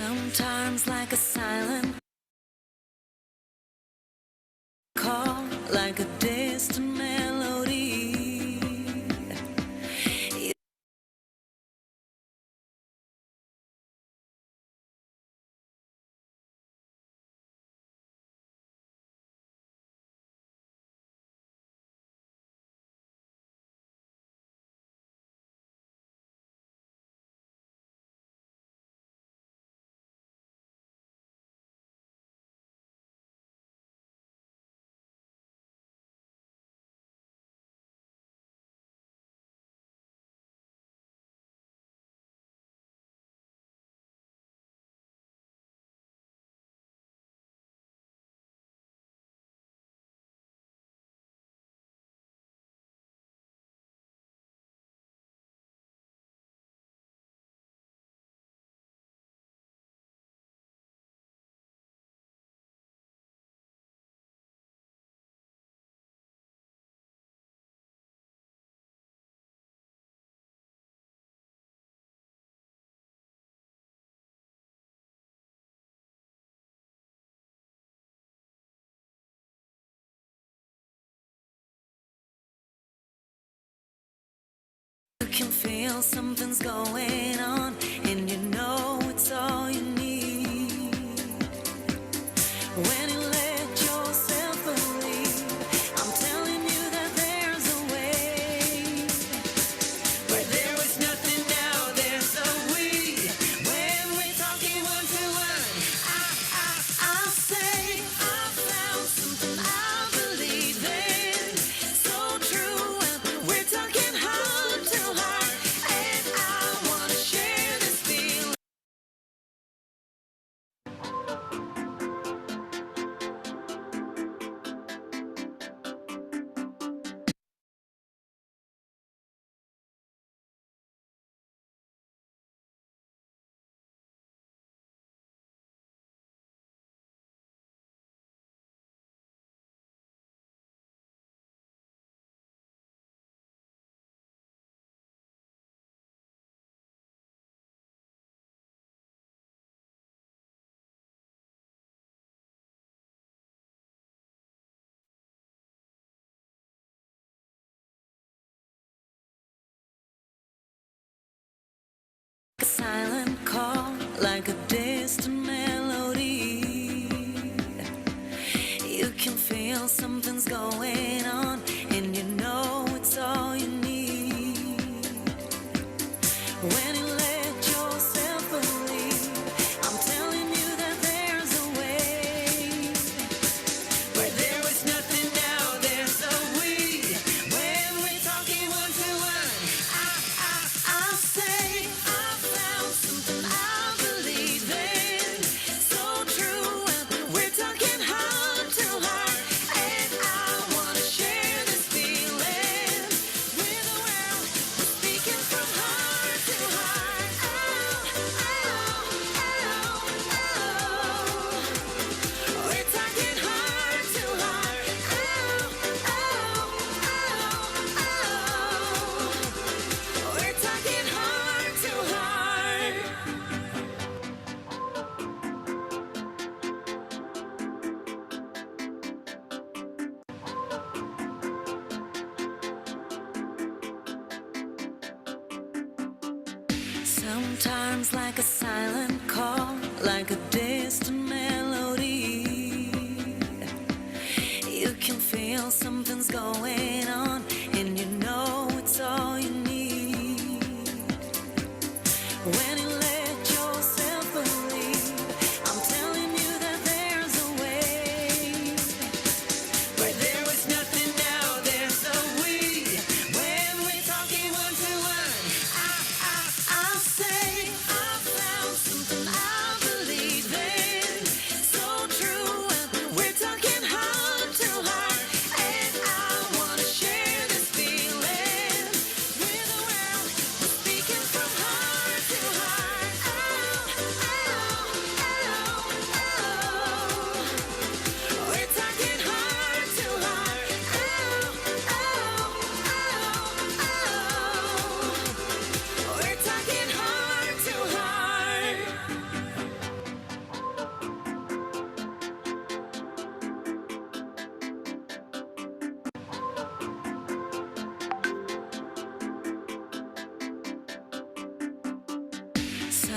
Sometimes like a silent call, like a distant melody. You can feel something's going on, and you know it's all you need. When you let yourself believe, I'm telling you that there's a way. Where there was nothing, now there's a we. When we're talking one to one, I'll say I found something I believe in. So true, and we're talking heart to heart, and I wanna share this feeling. A silent call, like a distant melody. You can feel something's going on, and you know it's all you need. When you let yourself believe, I'm telling you that there's a way. Where there was nothing, now there's a we. When we're talking one to one, I'll say I found something I believe in. So true, and we're talking heart to heart, and I wanna share this feeling with the world. We're speaking from heart to heart. We're talking heart to heart. We're talking heart to heart. Sometimes like a silent call, like a distant melody. You can feel something's going on, and you know it's all you need. When you let yourself believe, I'm telling you that there's a way. Where there was nothing, now there's a we. When we're talking one to one, I'll say I found something I believe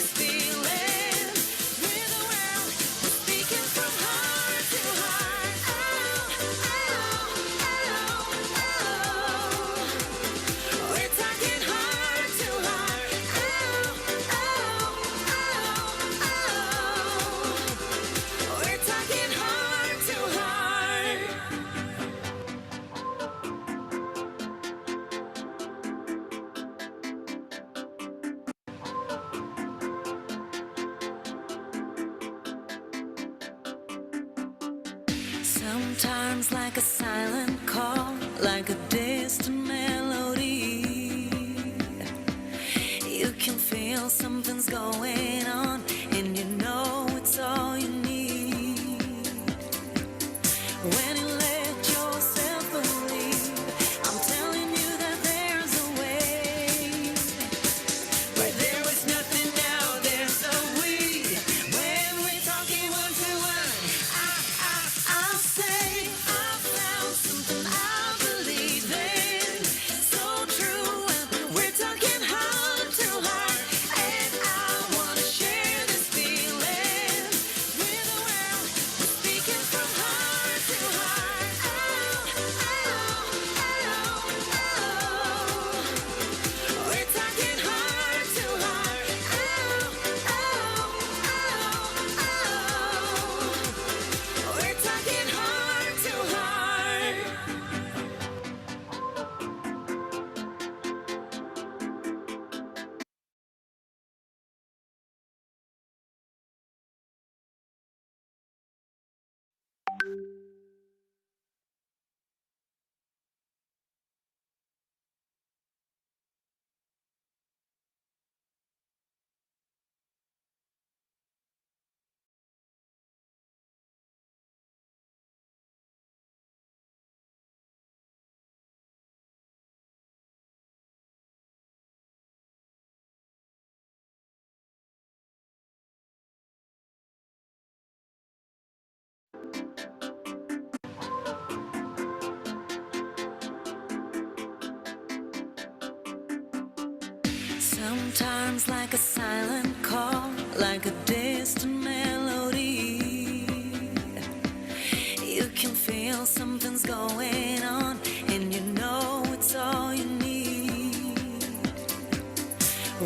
this feeling with the world. We're speaking from heart to heart. We're talking heart to heart. We're talking heart to heart. Sometimes like a silent call, like a distant melody. You can feel something's going on, and you know it's all you need. When you let yourself believe, I'm telling you that there's a way. Where there was nothing, now there's a we. When we're talking one to one, I'll say I found something I believe in. So true, and we're talking heart to heart. And I wanna share Sometimes like a silent call, like a distant melody. You can feel something's going on, and you know it's all you need.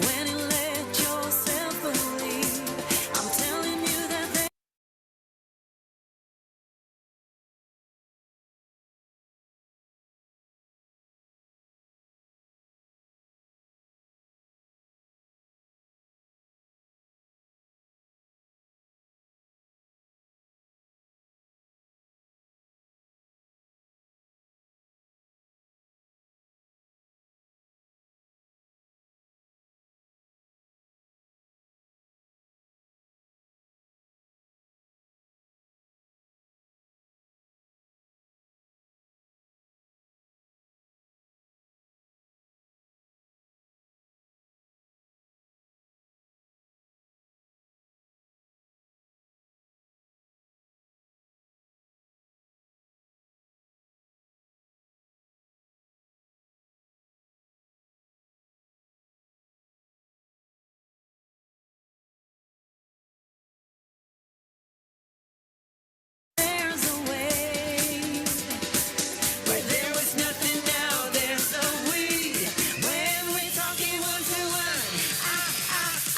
When you let yourself believe, I'm telling you that there's a way. Where there was nothing, now there's a we. When we're talking one to one,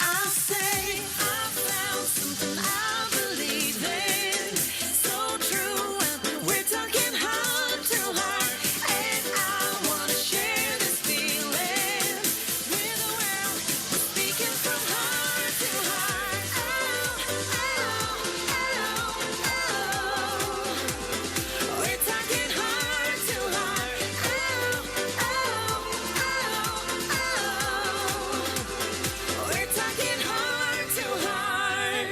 I'll say I found something I believe in. So true, and we're talking heart to heart. And I wanna share this feeling with the world. We're speaking from heart to heart. We're talking heart to heart. We're talking heart to heart.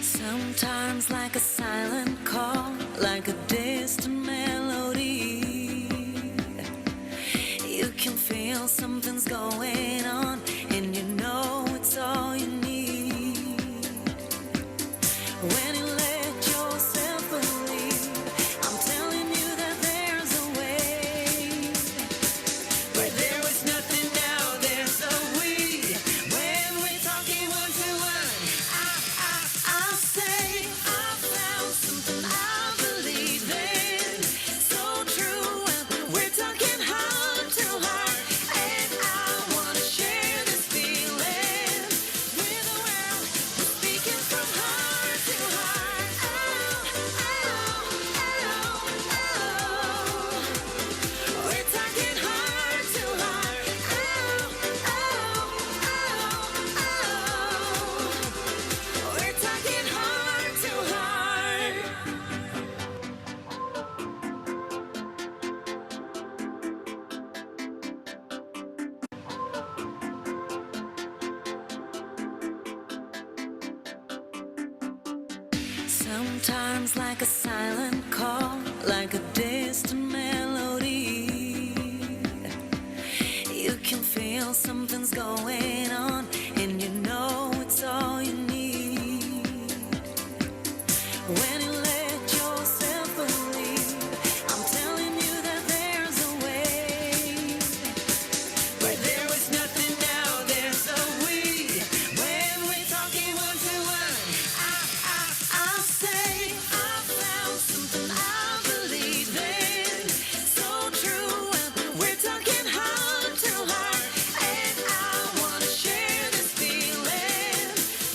Sometimes like a silent call, like a distant melody. You can feel something's going on, and you know it's all you need. When you let yourself believe, I'm telling you that there's a way. Where there was nothing, now there's a we. When we're talking one to one, I'll say I found something I believe in. So true, and we're talking heart to heart. And I wanna share this feeling with the world. We're speaking from heart to heart. We're talking heart to heart. We're talking heart to heart. Sometimes like a silent call, like a distant melody. You can feel something's going on, and you know it's all you need. When you let yourself believe, I'm telling you that there's a way. Where there was nothing, now there's a we. When we're talking one to one, I'll say I found something I believe in. So true, and we're talking heart to heart. And I wanna share this feeling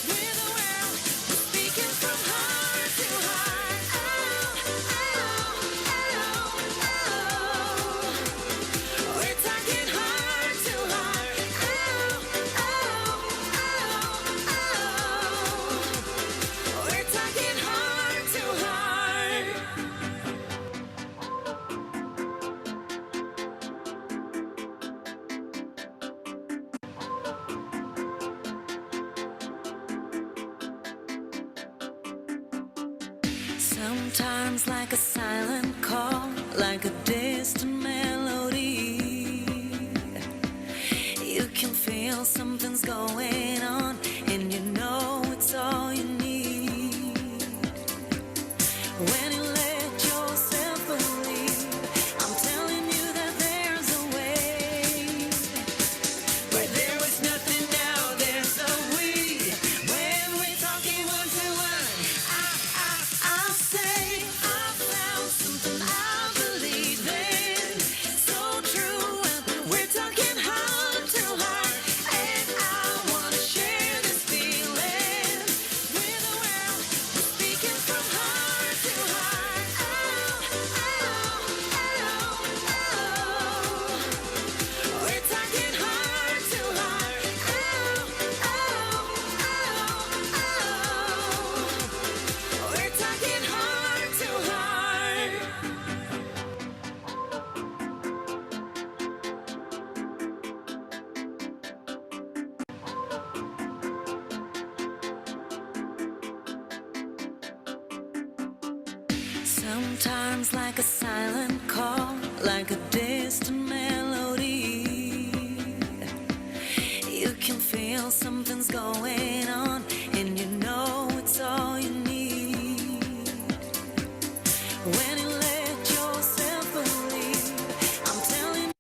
with the world. We're speaking from heart to heart. We're talking heart to heart. We're talking heart to heart. Sometimes like a silent call, like a distant melody. You can feel something's going on, Sometimes like a silent call, like a distant melody. You can feel something's going on, and you know it's all you need. When you let yourself believe, I'm telling you.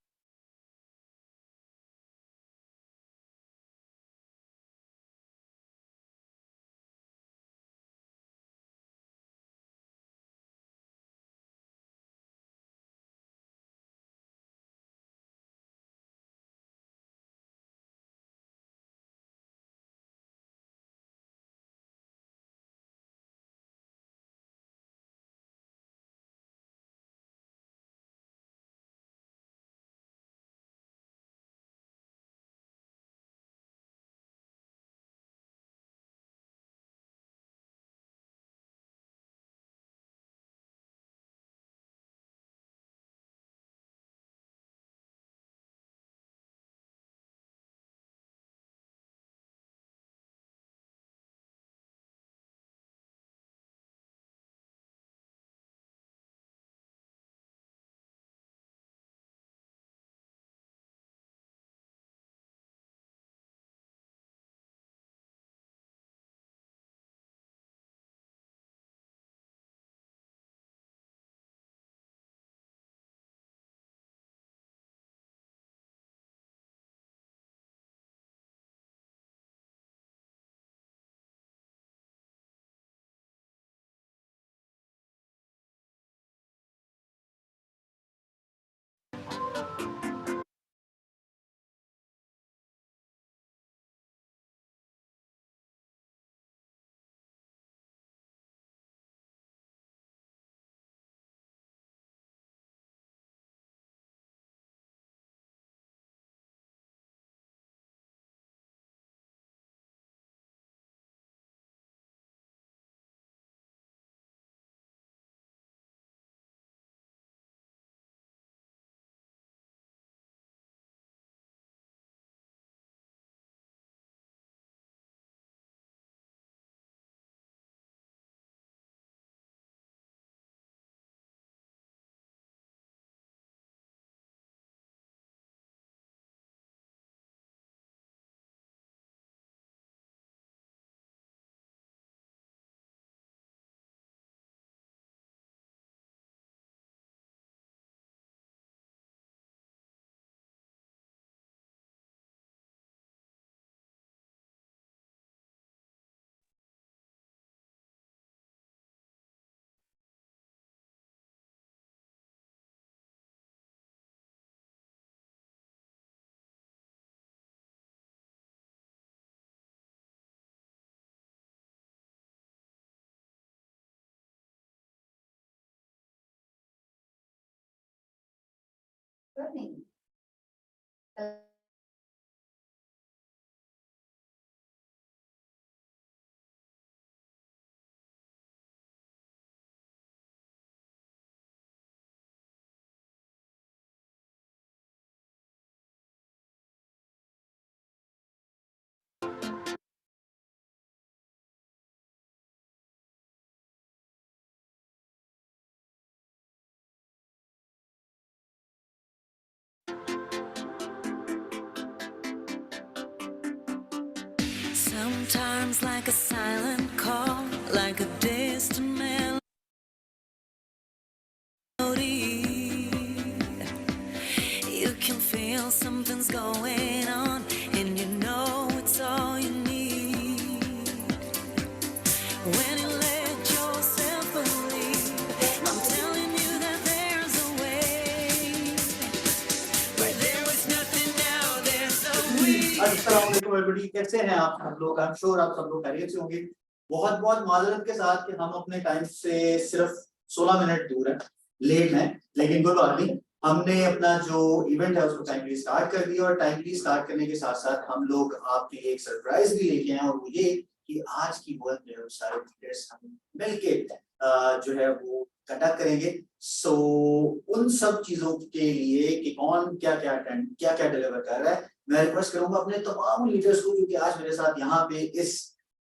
Sometimes like a silent call, like a distant melody. You can feel something's going on, and you know it's all you need. When you let yourself believe, I'm telling you that there's a way. Where there was nothing, now there's a we. अस्सलाम वालेकुम everybody, कैसे हैं आप सब लोग? I am sure आप सब लोग खैरियत से होंगे। बहुत बहुत माजरत के साथ कि हम अपने टाइम से सिर्फ 16 मिनट दूर हैं, लेट हैं, लेकिन कोई बात नहीं। हमने अपना जो इवेंट है उसको टाइमली स्टार्ट कर दिया और टाइमली स्टार्ट करने के साथ साथ हम लोग आपके लिए एक सरप्राइज भी लेके आए, और वो ये कि आज की वर्क जो है सारे टीचर्स हम मिलके जो है वो कंडक्ट करेंगे। सो उन सब चीजों के लिए कि कौन क्या क्या डिलीवर कर रहा है, मैं रिक्वेस्ट करूंगा अपने तमाम लीडर्स को, क्योंकि आज मेरे साथ यहाँ पे इस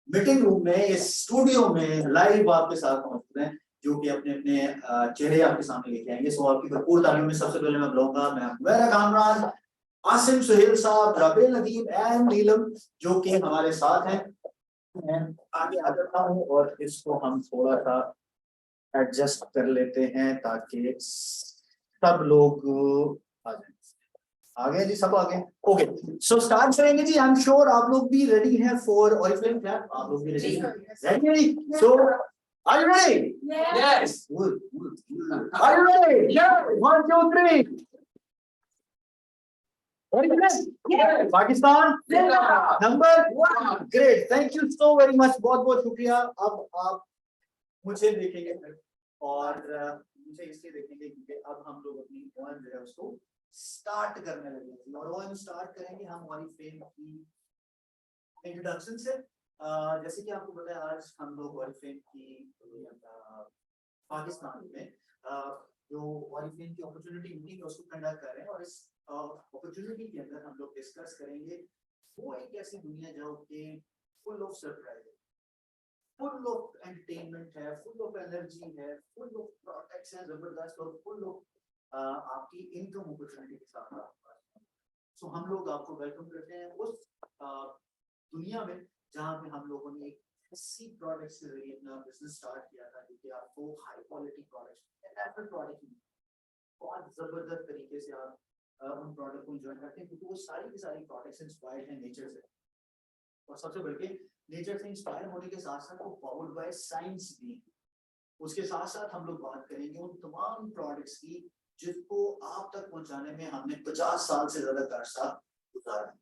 मीटिंग रूम में, इस स्टूडियो में लाइव आपके साथ मौजूद हैं। जो कि अपने अपने चेहरे आपके सामने लेके आएंगे। सो आपकी भरपूर तालियों में सबसे पहले मैं बुलाऊंगा मैं हुमैरा कामरान, आसिम सुहेल साहब, रबील नदीम एंड नीलम जो कि हमारे साथ हैं। मैं आगे आ जाता हूँ और इसको हम थोड़ा सा एडजस्ट कर लेते हैं ताकि सब लोग आ जाए। आ गए जी, सब आ गए। ओके, सो स्टार्ट करेंगे जी। आई एम श्योर आप लोग भी रेडी हैं फॉर ऑरिफ्लेम क्लैप। आप लोग भी रेडी हैं? Ready? So are you ready? Yes. Good good. Are you ready? Yes. 1 2 3 Yes. Pakistan जिंदाबाद। Number 1. Great, thank you so very much, बहुत बहुत शुक्रिया। अब आप मुझे देखेंगे और मुझे इसलिए देखेंगे क्योंकि अब हम लोग अपनी पोएम जो है उसको स्टार्ट करने लगे और पोएम स्टार्ट करेंगे हम ऑरिफ्लेम की इंट्रोडक्शन से। जैसे कि आपको पता है आज हम लोग ऑरिफ्लेम की पाकिस्तान में जो ऑरिफ्लेम की अपॉर्चुनिटी मीटिंग है उसको कंडक्ट कर रहे हैं और इस अपॉर्चुनिटी के अंदर हम लोग डिस्कस करेंगे वो एक ऐसी दुनिया जो कि फुल ऑफ सरप्राइज है, फुल ऑफ एंटरटेनमेंट है, फुल ऑफ एनर्जी है, फुल ऑफ प्रोडक्ट्स है जबरदस्त और फुल ऑफ आपकी इनकम अपॉर्चुनिटी के साथ। सो हम लोग आपको वेलकम करते हैं उस दुनिया में जहाँ पे हम लोगों ने एक ऐसी प्रोडक्ट्स के जरिए अपना बिजनेस स्टार्ट किया था जो कि आपको हाई क्वालिटी प्रोडक्ट बहुत जबरदस्त तरीके से आप उन प्रोडक्ट को एंजॉय करते हैं क्योंकि वो सारी की सारी प्रोडक्ट्स इंस्पायर्ड हैं नेचर से और सबसे बढ़ के नेचर से इंस्पायर होने के साथ साथ वो पावर्ड बाय साइंस भी। उसके साथ साथ हम लोग बात करेंगे उन तमाम प्रोडक्ट्स की जिसको आप तक पहुंचाने में हमने 50 साल से ज्यादा का अर्सा गुजारा।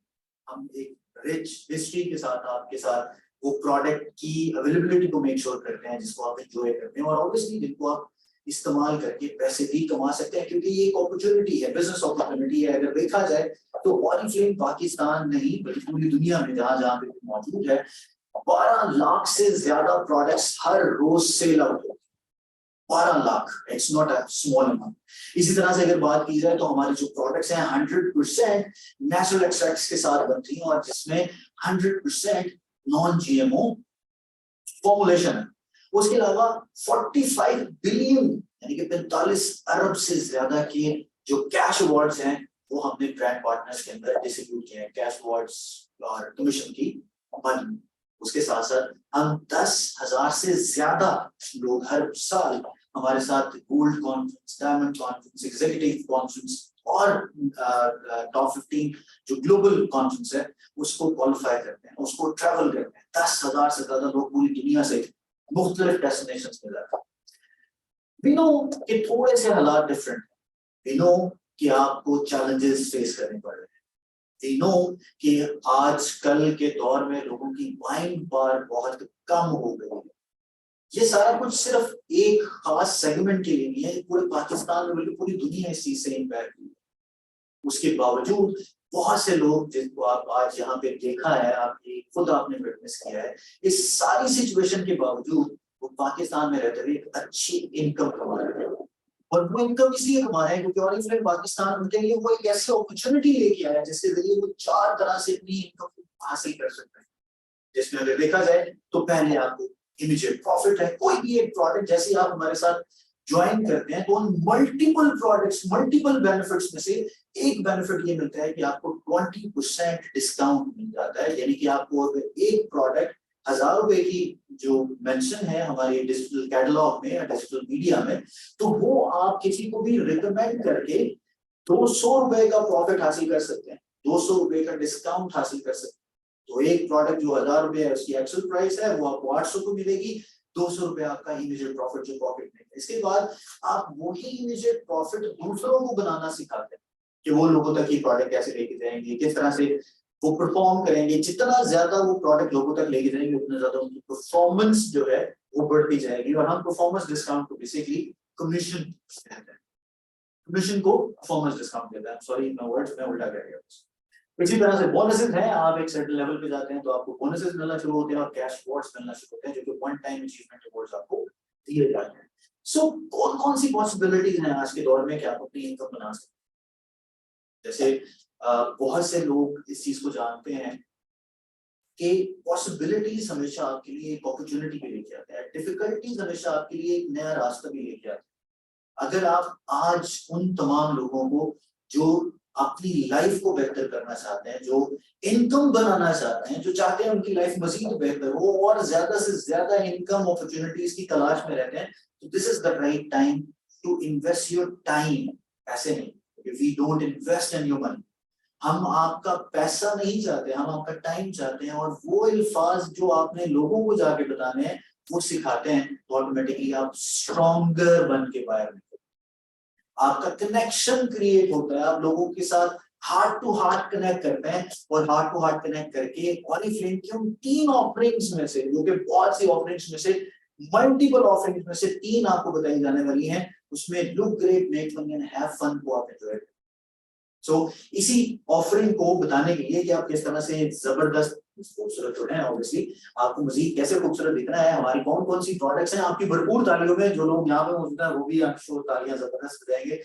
हम एक रिच हिस्ट्री के साथ आपके साथ वो प्रोडक्ट की अवेलेबिलिटी को मेक श्योर करते हैं जिसको आप एंजॉय करते हैं और ऑब्वियसली जिनको आप इस्तेमाल करके पैसे भी कमा सकते हैं क्योंकि ये एक अपॉर्चुनिटी है, बिजनेस अपॉर्चुनिटी है। अगर देखा जाए तो ऑरिफ्लेम पाकिस्तान नहीं बल्कि पूरी दुनिया में जहां जहां पे मौजूद है 12 लाख से ज्यादा प्रोडक्ट्स हर रोज सेल आउट होते हैं। 12 lakh, it's not a small amount. इसी तरह से अगर बात की जाए तो हमारे जो प्रोडक्ट्स हैं 100% नेचुरल एक्सट्रैक्ट्स के साथ बनती हैं और जिसमें 100% नॉन जीएमओ फॉर्मुलेशन है। उसके अलावा 45 बिलियन यानी कि 45 अरब से ज्यादा के जो कैश अवार्ड्स हैं वो हमने ब्रांड पार्टनर्स के अंदर डिस्ट्रीब्यूट किए हैं कैश अवार्ड्स और कमीशन की मनी। उसके साथ साथ हम 10,000 से ज्यादा लोग हर साल हमारे साथ gold conference, diamond conference, executive conference और टॉप 15 जो ग्लोबल कॉन्फ्रेंस है उसको क्वालिफाई करते हैं, उसको ट्रैवल करते हैं। 10,000 से ज्यादा लोग पूरी दुनिया से मुख्तलिफ डेस्टिनेशंस में जाते हैं। We know कि थोड़े से हालात डिफरेंट है। We know कि आपको चैलेंजेस फेस करने पड़ रहे हैं। We know कि आजकल के दौर में लोगों की बाइंग पावर बहुत कम हो गई है। ये सारा कुछ सिर्फ एक खास सेगमेंट के लिए नहीं है, पूरे पाकिस्तान में बल्कि पूरी दुनिया इस चीज से इम्पैक्ट हुई है। उसके बावजूद बहुत से लोग जिनको आप आज यहाँ पे देखा है, आपने खुद आपने विटनेस किया है, इस सारी सिचुएशन के बावजूद वो पाकिस्तान में रहते हुए एक अच्छी इनकम कमा रहे हैं और वो इनकम इसलिए कमा रहे हैं क्योंकि ऑरिफ्लेम पाकिस्तान उनके लिए वो एक ऐसी अपॉर्चुनिटी लेके आया जिसके जरिए वो 4 तरह से अपनी इनकम हासिल कर सकते हैं। जिसमें अगर देखा जाए तो पहले आपको इमीडिएट प्रॉफिट है। कोई भी एक प्रोडक्ट जैसे आप हमारे साथ ज्वाइन करते हैं तो उन मल्टीपल प्रोडक्ट्स, मल्टीपल बेनिफिट्स में से एक बेनिफिट ये मिलता है कि आपको 20% डिस्काउंट मिल जाता है। यानी कि आपको अगर एक प्रोडक्ट 1000 रुपए की जो मेंशन है हमारे डिजिटल कैटलॉग में या डिजिटल मीडिया में तो वो आप किसी को भी रिकमेंड करके 200 रुपए का प्रॉफिट हासिल कर सकते हैं, 200 रुपए का डिस्काउंट हासिल कर सकते हैं। तो एक प्रोडक्ट जो 1000 रुपए है उसकी एक्चुअल प्राइस है वो आपको 800 को मिलेगी, 200 रुपए आपका इमीडिएट प्रॉफिट जो पॉकेट में है। इसके बाद आप वही इमीडिएट प्रॉफिट दूसरों को बनाना सिखाते हैं कि वो लोगों तक ये प्रोडक्ट कैसे लेके जाएंगे, किस तरह से वो परफॉर्म करेंगे। जितना ज्यादा वो प्रोडक्ट लोगों तक लेके जाएंगे उतना ज्यादा उनकी परफॉर्मेंस जो है वो बढ़ती जाएगी और हम परफॉर्मेंस डिस्काउंट को बेसिकली कमीशन कहते हैं। कमीशन को परफॉर्मेंस डिस्काउंट देता है। सॉरी मैं वर्ड्स में उल्टा कह गया। इसी तरह से बोनसेस हैं, आप एक सर्टेन लेवल पे जाते हैं तो आपको बोनसेस मिलना शुरू होते हैं और कैश अवार्ड्स मिलना शुरू होते हैं जो कि वन टाइम अचीवमेंट अवार्ड्स आपको दिए जाते हैं। सो कौन कौन सी पॉसिबिलिटीज हैं आज के दौर में कि आप अपनी इनकम बना सकते हैं। जैसे बहुत से लोग इस चीज को जानते हैं कि पॉसिबिलिटीज हमेशा आपके लिए एक अपॉर्चुनिटी भी लेके आते हैं, डिफिकल्टीज हमेशा आपके लिए एक नया रास्ता भी लेके आते हैं। अगर आप आज उन तमाम लोगों को जो अपनी लाइफ को बेहतर करना चाहते हैं, जो इनकम बनाना चाहते हैं, जो चाहते हैं उनकी लाइफ मजीद बेहतर हो और ज्यादा से ज्यादा इनकम अपॉर्चुनिटीज की तलाश में रहते हैं, तो this is the right time to invest your time. ऐसे नहीं, if we don't invest in your money, हम आपका पैसा नहीं चाहते, हम आपका टाइम चाहते हैं, और वो अल्फाज जो आपने लोगों को जाके बताने हैं वो सिखाते हैं, तो ऑटोमेटिकली आप स्ट्रॉन्गर बन के बाहर निकलते हैं। आपका कनेक्शन क्रिएट होता है, आप लोगों के साथ हार्ट टू हार्ट कनेक्ट करते हैं, और हार्ट टू हार्ट कनेक्ट करके ऑरिफ्लेम की उन 3 ऑफरिंग्स में से, जो कि बहुत सी ऑफरिंग्स में से, मल्टीपल ऑफरिंग्स में से 3 आपको बताई जाने वाली हैं, उसमें look great, make money and have fun को आप एंजॉय करें। सो इसी ऑफरिंग को बताने के लिए कि आप किस तरह से जबरदस्त खूबसूरत हो रहे हैं, ऑब्वियसली आपको मजीद कैसे खूबसूरत दिखना है, हमारी कौन कौन सी प्रोडक्ट्स हैं, आपकी भरपूर तालियों में, जो लोग यहाँ पे मौजूद हैं वो भी आप शोर तालियां जबरदस्त बजाएंगे।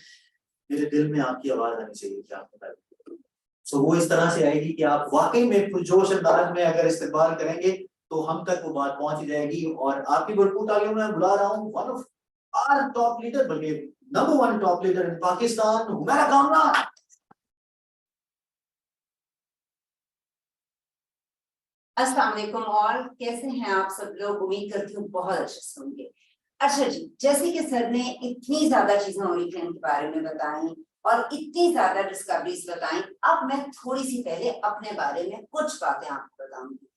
मेरे दिल में आपकी आवाज आनी चाहिए कि आप बताइए। सो वो इस तरह से आएगी कि आप वाकई में पुरजोश अंदाज में अगर इस्तेमाल करेंगे तो हम तक वो बात पहुंच ही जाएगी। और आपकी भरपूर तालियों में बुला रहा हूँ one of our top leader, बल्कि number 1 top leader in Pakistan, Humaira Kamran. अस्सलाम वालेकुम और कैसे हैं आप सब लोग? उम्मीद करती हूँ बहुत अच्छे से होंगे। अच्छा जी, जैसे कि सर ने इतनी ज्यादा चीजें ओरिफ्लेम के बारे में बताई और इतनी ज्यादा डिस्कवरीज बताई, अब मैं थोड़ी सी पहले अपने बारे में कुछ बातें आपको बताऊंगी।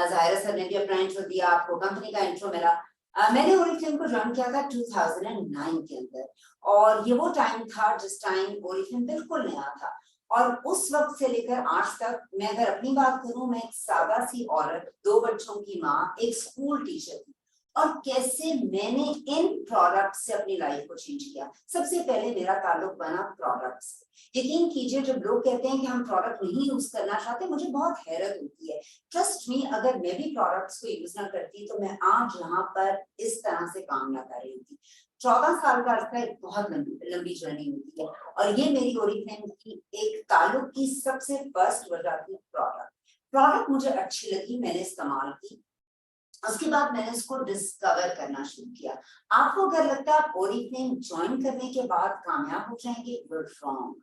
जाहिरा सर ने भी अपना इंट्रो दिया, आपको कंपनी का इंट्रो मिला। मैंने ओरिफ्लेम को ज्वाइन किया था 2009 के अंदर, और ये वो टाइम था जिस टाइम ओरिफ्लेम बिल्कुल नया था। और उस वक्त से लेकर आज तक मैं अगर अपनी बात करूं, मैं एक सादा सी औरत, 2 बच्चों की माँ, एक स्कूल टीचर थी, और कैसे मैंने इन प्रोडक्ट से अपनी लाइफ को चेंज किया। सबसे पहले मेरा ताल्लुक बना प्रोडक्ट से। यकीन कीजिए, जब लोग कहते हैं कि हम प्रोडक्ट नहीं यूज करना चाहते, मुझे बहुत हैरत होती है। ट्रस्ट मी, अगर मैं भी प्रोडक्ट्स को यूज ना करती तो मैं आज यहाँ पर इस तरह से काम ना कर रही थी। 14 साल का अर्सा एक बहुत लंबी जर्नी होती है, और ये मेरी ओरिफ्लेम की एक ताल्लुक की सबसे फर्स्ट वजह थी प्रोडक्ट मुझे अच्छी लगी, मैंने इस्तेमाल की। उसके बाद मैंने उसको डिस्कवर करना शुरू किया। आपको अगर लगता है आप ओरिफ्लेम ज्वाइन करने के बाद कामयाब हो जाएंगे, you're wrong।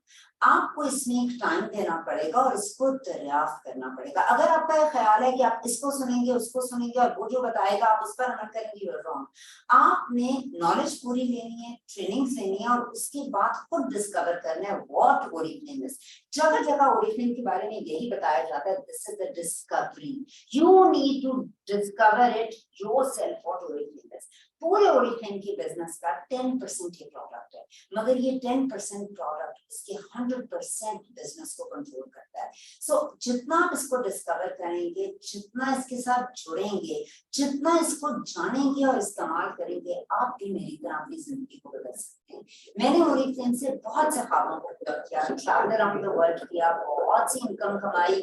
आपको इसमें एक टाइम देना पड़ेगा और इसको दरियाफ्त करना पड़ेगा। अगर आपका यह ख्याल है कि आप इसको सुनेंगे, उसको सुनेंगे और वो जो बताएगा आप उस पर अमल करेंगे, you're wrong। आपने नॉलेज पूरी लेनी है, ट्रेनिंग्स लेनी है, और उसके बाद खुद डिस्कवर करना है व्हाट ओरिफ्लेम इज। जगह जगह ओरिफ्लेम के बारे में यही बताया जाता है, this is the discovery, you need to discover it yourself what Oriflame is। पूरे ओरिफ्लेम की बिजनेस का 10% ये प्रोडक्ट है, मगर ये 10% प्रोडक्ट इसके 100% बिजनेस को कंट्रोल करता है। सो जितना आप इसको डिस्कवर करेंगे, जितना इसके साथ जुड़ेंगे, जितना इसको जानेंगे और इस्तेमाल करेंगे, आप भी मेरी तरह अपनी जिंदगी को बदल सकते हैं। मैंने ओरिफ्लेम से बहुत से ख्वाबों को पूरा किया, ट्रैवल अराउंड द वर्ल्ड किया, बहुत सी इनकम कमाई,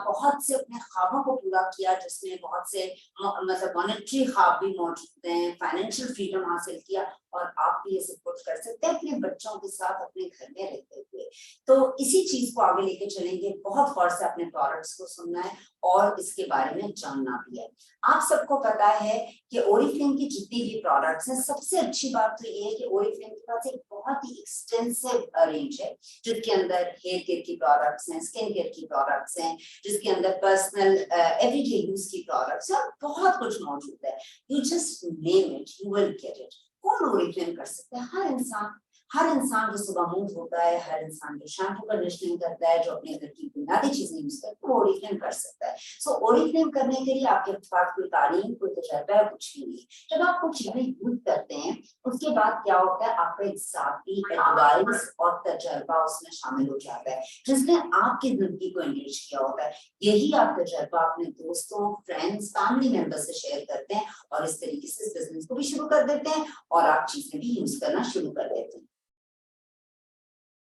बहुत से अपने ख्वाबों को पूरा किया, जिसमें बहुत से मतलब मॉनेटरी ख्वाब भी मौजूद हैं, फाइनेंशियल फ्रीडम हासिल किया, और आप भी ये सब कुछ कर सकते हैं अपने बच्चों के साथ अपने घर में रहते हुए। तो इसी चीज को आगे लेके चलेंगे। बहुत गौर से अपने प्रोडक्ट्स को सुनना है और इसके बारे में जानना भी है। आप सबको पता है कि ओरिफ्लेम की जितनी भी प्रोडक्ट्स हैं, सबसे अच्छी बात तो ये है कि ओरिफ्लेम के पास एक बहुत ही एक्सटेंसिव रेंज है, जिसके अंदर हेयर केयर की प्रोडक्ट्स हैं, स्किन केयर की प्रोडक्ट्स हैं, जिसके अंदर पर्सनल एवरीडे यूज की प्रोडक्ट्स हैं, बहुत कुछ मौजूद है। You just name it, you will get it. कौन ओरिफ्लेम कर सकता है? हर इंसान जो सुबह मुंह धोता है, हर इंसान जो शैम्पू कंडीशनिंग करता है, जो अपने घर की बुनियादी चीजें यूज करता है, वो ओरिफ्लेम कर सकता है। सो ओरिफ्लेम करने के लिए आपके पास कोई तालीम, कोई तजर्बा है, कुछ भी नहीं। जब आप कुछ चीजें यूज करते हैं, उसके बाद क्या होता है, आपका एक साथी एडवाइस और तजर्बा उसमें शामिल हो जाता है, जिसने आपकी जिंदगी को एंगेज किया होता है। यही आप तजर्बा अपने दोस्तों, फ्रेंड्स, फैमिली मेंबर से शेयर करते हैं, और इस तरीके से इस बिजनेस को भी शुरू कर देते हैं, और आप चीजें भी यूज करना शुरू कर देते हैं।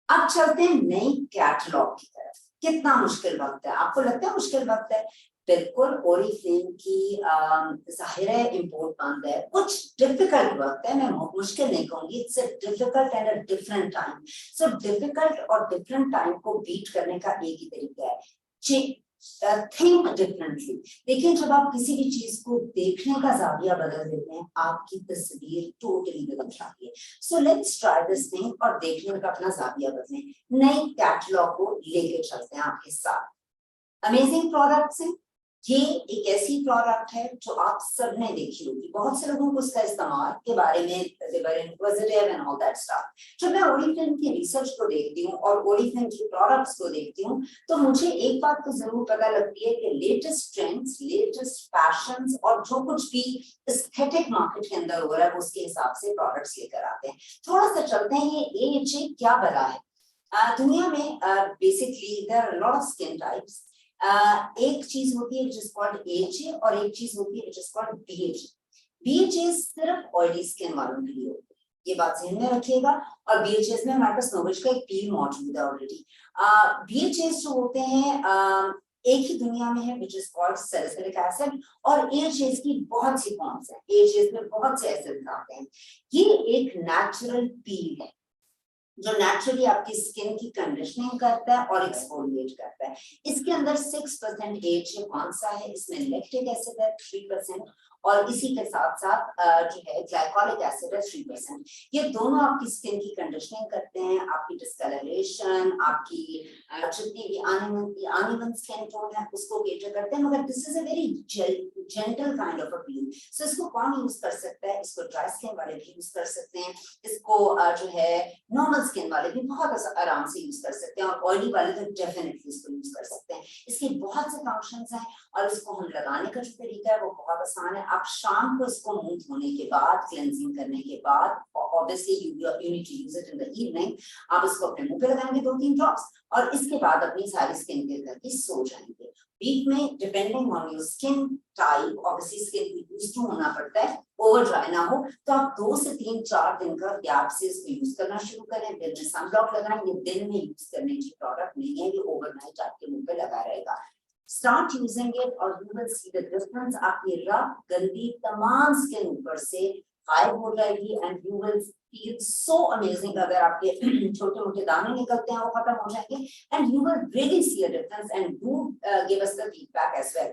अब चलते हैं नई कैटलॉग की तरफ। कितना मुश्किल वक्त है? आपको लगता है मुश्किल वक्त है? बिल्कुल। ओरिफ्लेम की जाहिर है इंपोर्ट बंद है, कुछ डिफिकल्ट वक्त है, मैं मुश्किल नहीं कहूंगी, it's a difficult and a different time. So difficult और डिफरेंट टाइम को बीट करने का एक ही तरीका है, थिंक डिफरेंटली। लेकिन जब आप किसी भी चीज को देखने का जाविया बदल देते हैं, आपकी तस्वीर टोटली बदल जाती है। So let's try this thing और देखने का अपना जाविया बदलें। नई कैटलॉग को लेके चलते हैं आपके साथ। अमेजिंग प्रोडक्ट्स हैं। ये एक ऐसी प्रोडक्ट है जो आप सबने देखी होगी, बहुत से लोगों को उसका इस्तेमाल के बारे में they were inquisitive and all that stuff। जब मैं ओरिफ्लेम की रिसर्च को देखती हूँ और ओरिफ्लेम की प्रोडक्ट्स को देखती हूँ, तो मुझे एक बात तो जरूर पता लगती है कि लेटेस्ट ट्रेंड्स, लेटेस्ट फैशंस और जो कुछ भी एस्थेटिक मार्केट के अंदर हो रहा है, उसके हिसाब से प्रोडक्ट्स लेकर आते हैं। थोड़ा सा चलते हैं, ये AHA क्या बना है दुनिया में। Basically there are lot of skin types. एक चीज होती है which is called AHA और एक चीज होती है which is called BHA। BHA सिर्फ ऑयली स्किन वालों के लिए होती है, ये बात ध्यान में रखिएगा। और BHA में हमारे पास नोविच का एक पील मौजूद है ऑलरेडी। BHA जो होते हैं एक ही दुनिया में है which is called salicylic acid, और AHA की बहुत सी फॉर्म्स हैं। AHA में बहुत से एसिड्स आते हैं। ये एक नेचुरल पील है जो नेचुरली आपकी स्किन की कंडीशनिंग करता है और एक्सफोलिएट करता है। इसके अंदर 6% AHA कौन सा है? इसमें लैक्टिक एसिड है 3%, और इसी के साथ साथ जो है ग्लाइकोलिक एसिड है 3%। ये दोनों आपकी स्किन की कंडीशनिंग करते हैं, आपकी डिस्कलरेशन, आपकी जितनी भी अनइवन स्किन टोन है उसको केटर करते हैं। मगर this is a very gentle kind of a peel. So इसको कौन यूज कर सकता है? इसको ड्राई स्किन वाले भी यूज कर सकते हैं, इसको जो है नॉर्मल स्किन वाले भी बहुत आराम से यूज कर सकते हैं, और ऑयली वाले तो डेफिनेटली इसको यूज कर सकते हैं। इसके बहुत से फंक्शंस हैं और इसको हम लगाने का जो तरीका है वो बहुत आसान है। आप शाम को इसको मुंह धोने के बाद, क्लेंजिंग करने के बाद, obviously you need to use it in the evening, आप इसको अपने मुंह पे लगाएंगे 2-3 ड्रॉप्स, और इसके बाद अपनी सारी स्किन केयर करके सो जाएंगे। वीक में depending on your skin type, obviously skin को यूज टू होना पड़ता है, ओवर ड्राई ना हो, तो आप 2 से 3-4 दिन का गैप से इसको यूज करना शुरू करें। दिन में सनब्लॉक लगाएं, ये दिन में यूज करने की प्रोडक्ट नहीं है, ये ओवरनाइट आपके मुंह पे लगा रहेगा। Start using it और you will see the difference। आपकी रफ गंदी तमाम स्किन ऊपर से गायब हो जाएगी and you will feel so amazing। अगर आपके छोटे मोटे दाने निकलते हैं वो खत्म हो जाएंगे and you will really see a difference and do give us the feedback as well।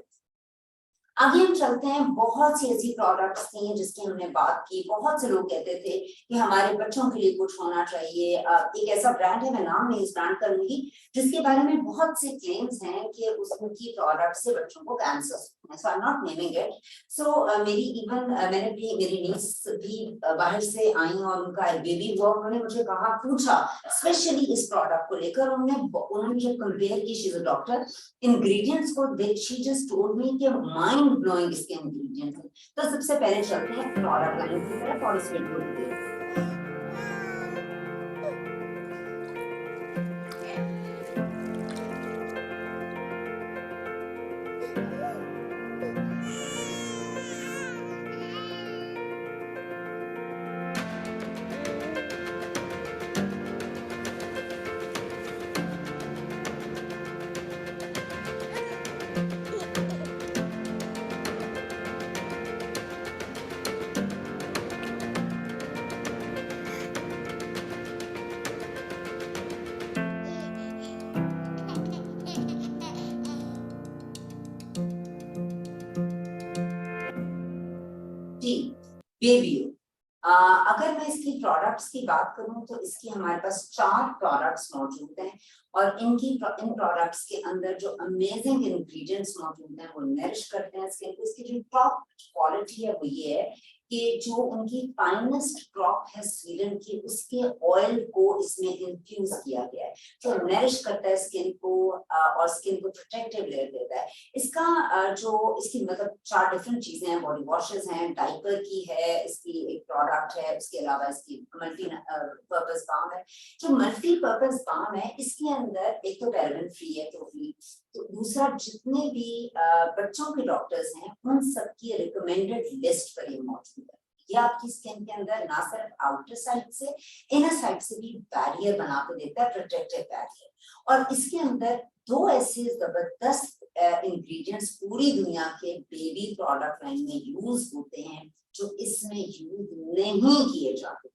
आगे हम चलते हैं। बहुत सी ऐसी प्रोडक्ट्स थी जिसकी हमने बात की। बहुत से लोग कहते थे कि हमारे बच्चों के लिए कुछ होना चाहिए। एक ऐसा ब्रांड है, मैं नाम नहीं इस ब्रांड करूंगी, जिसके बारे में बहुत से क्लेम्स हैं कि उसकी प्रोडक्ट से बच्चों को cancer, so I am not naming it. So मैंने भी, मेरी नीस भी बाहर से आई और उनका बेबी हुआ, उन्होंने मुझे कहा, पूछा स्पेशली इस प्रोडक्ट को लेकर। उन्होंने जब कंपेयर की, she is a doctor, ingredients को, शी जस्ट टोल्ड मी कि माइंड ब्लोइंग इसके इंग्रेडिएंट्स हैं। तो सबसे पहले चलते हैं प्रोडक्ट लाइन की तरफ और इस वीडियो को देखते हैं। बेबी अगर मैं इसकी प्रोडक्ट्स की बात करूं तो इसकी हमारे पास 4 प्रोडक्ट्स मौजूद हैं, और इन प्रोडक्ट्स के अंदर जो अमेजिंग इंग्रेडिएंट्स मौजूद हैं वो नरिश करते हैं स्किन को। इसकी जो टॉप क्वालिटी है वो ये है कि जो उनकी फाइनेस्ट क्रॉप है स्वीडन की, उसके ऑयल को इसमें इन्फ्यूज किया गया है, जो नरिश करता है स्किन को और स्किन को प्रोटेक्टिव लेयर देता है। इसका इसकी मतलब 4 डिफरेंट चीजें हैं, बॉडी वॉशेस हैं, डाइपर की है, इसकी एक प्रोडक्ट है, उसके अलावा इसकी मल्टी पर्पस बाम है। जो मल्टी पर्पस बाम है इसके अंदर एक तो पैराबेन फ्री है, तो दूसरा जितने भी बच्चों के डॉक्टर्स हैं उन सबकी रिकमेंडेड लिस्ट पर ये मौजूद है। ये आपकी स्किन के अंदर ना सिर्फ आउटर साइड से, इनर साइड से भी बैरियर बना के देता है, प्रोटेक्टिव बैरियर। और इसके अंदर 2 ऐसे जबरदस्त इंग्रेडिएंट्स पूरी दुनिया के बेबी प्रोडक्ट लाइन में यूज होते हैं जो इसमें यूज नहीं किए जाते।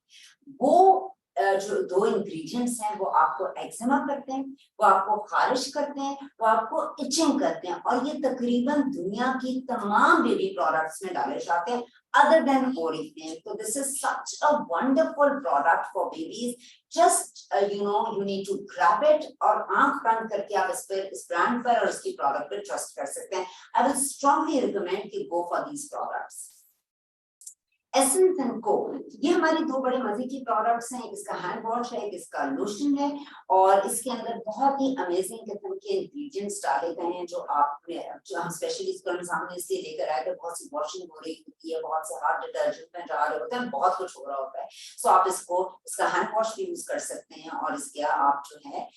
वो जो 2 इंग्रेडिएंट्स हैं वो आपको एक्जिमा करते हैं, वो आपको खारिश करते हैं, वो आपको इचिंग करते हैं और ये तकरीबन दुनिया की तमाम बेबी प्रोडक्ट्स में डाले जाते हैं other than Oriflame. So this is such a wonderful product for babies. Just you need to grab it और आंख बंद करके आप इस ब्रांड पर और इसकी प्रोडक्ट पर ट्रस्ट कर सकते हैं. I will strongly recommend कि go for these products. Essence and को, ये हमारी 2 बड़े मजे की प्रोडक्ट्स हैं. इसका हैंड वॉश है, एक इसका लोशन है और इसके अंदर बहुत ही अमेजिंग किस्म के इंग्रेडिएंट्स डाले गए हैं जो हम स्पेशली इसको सामने इसलिए लेकर आए थे. बहुत सी वॉशिंग हो रही होती है, बहुत से हाथ डिटर्जेंट में जा रहे होते हैं, बहुत कुछ हो रहा होता है. सो आप इसका हैंड वॉश भी यूज कर सकते हैं और इसके आप जो है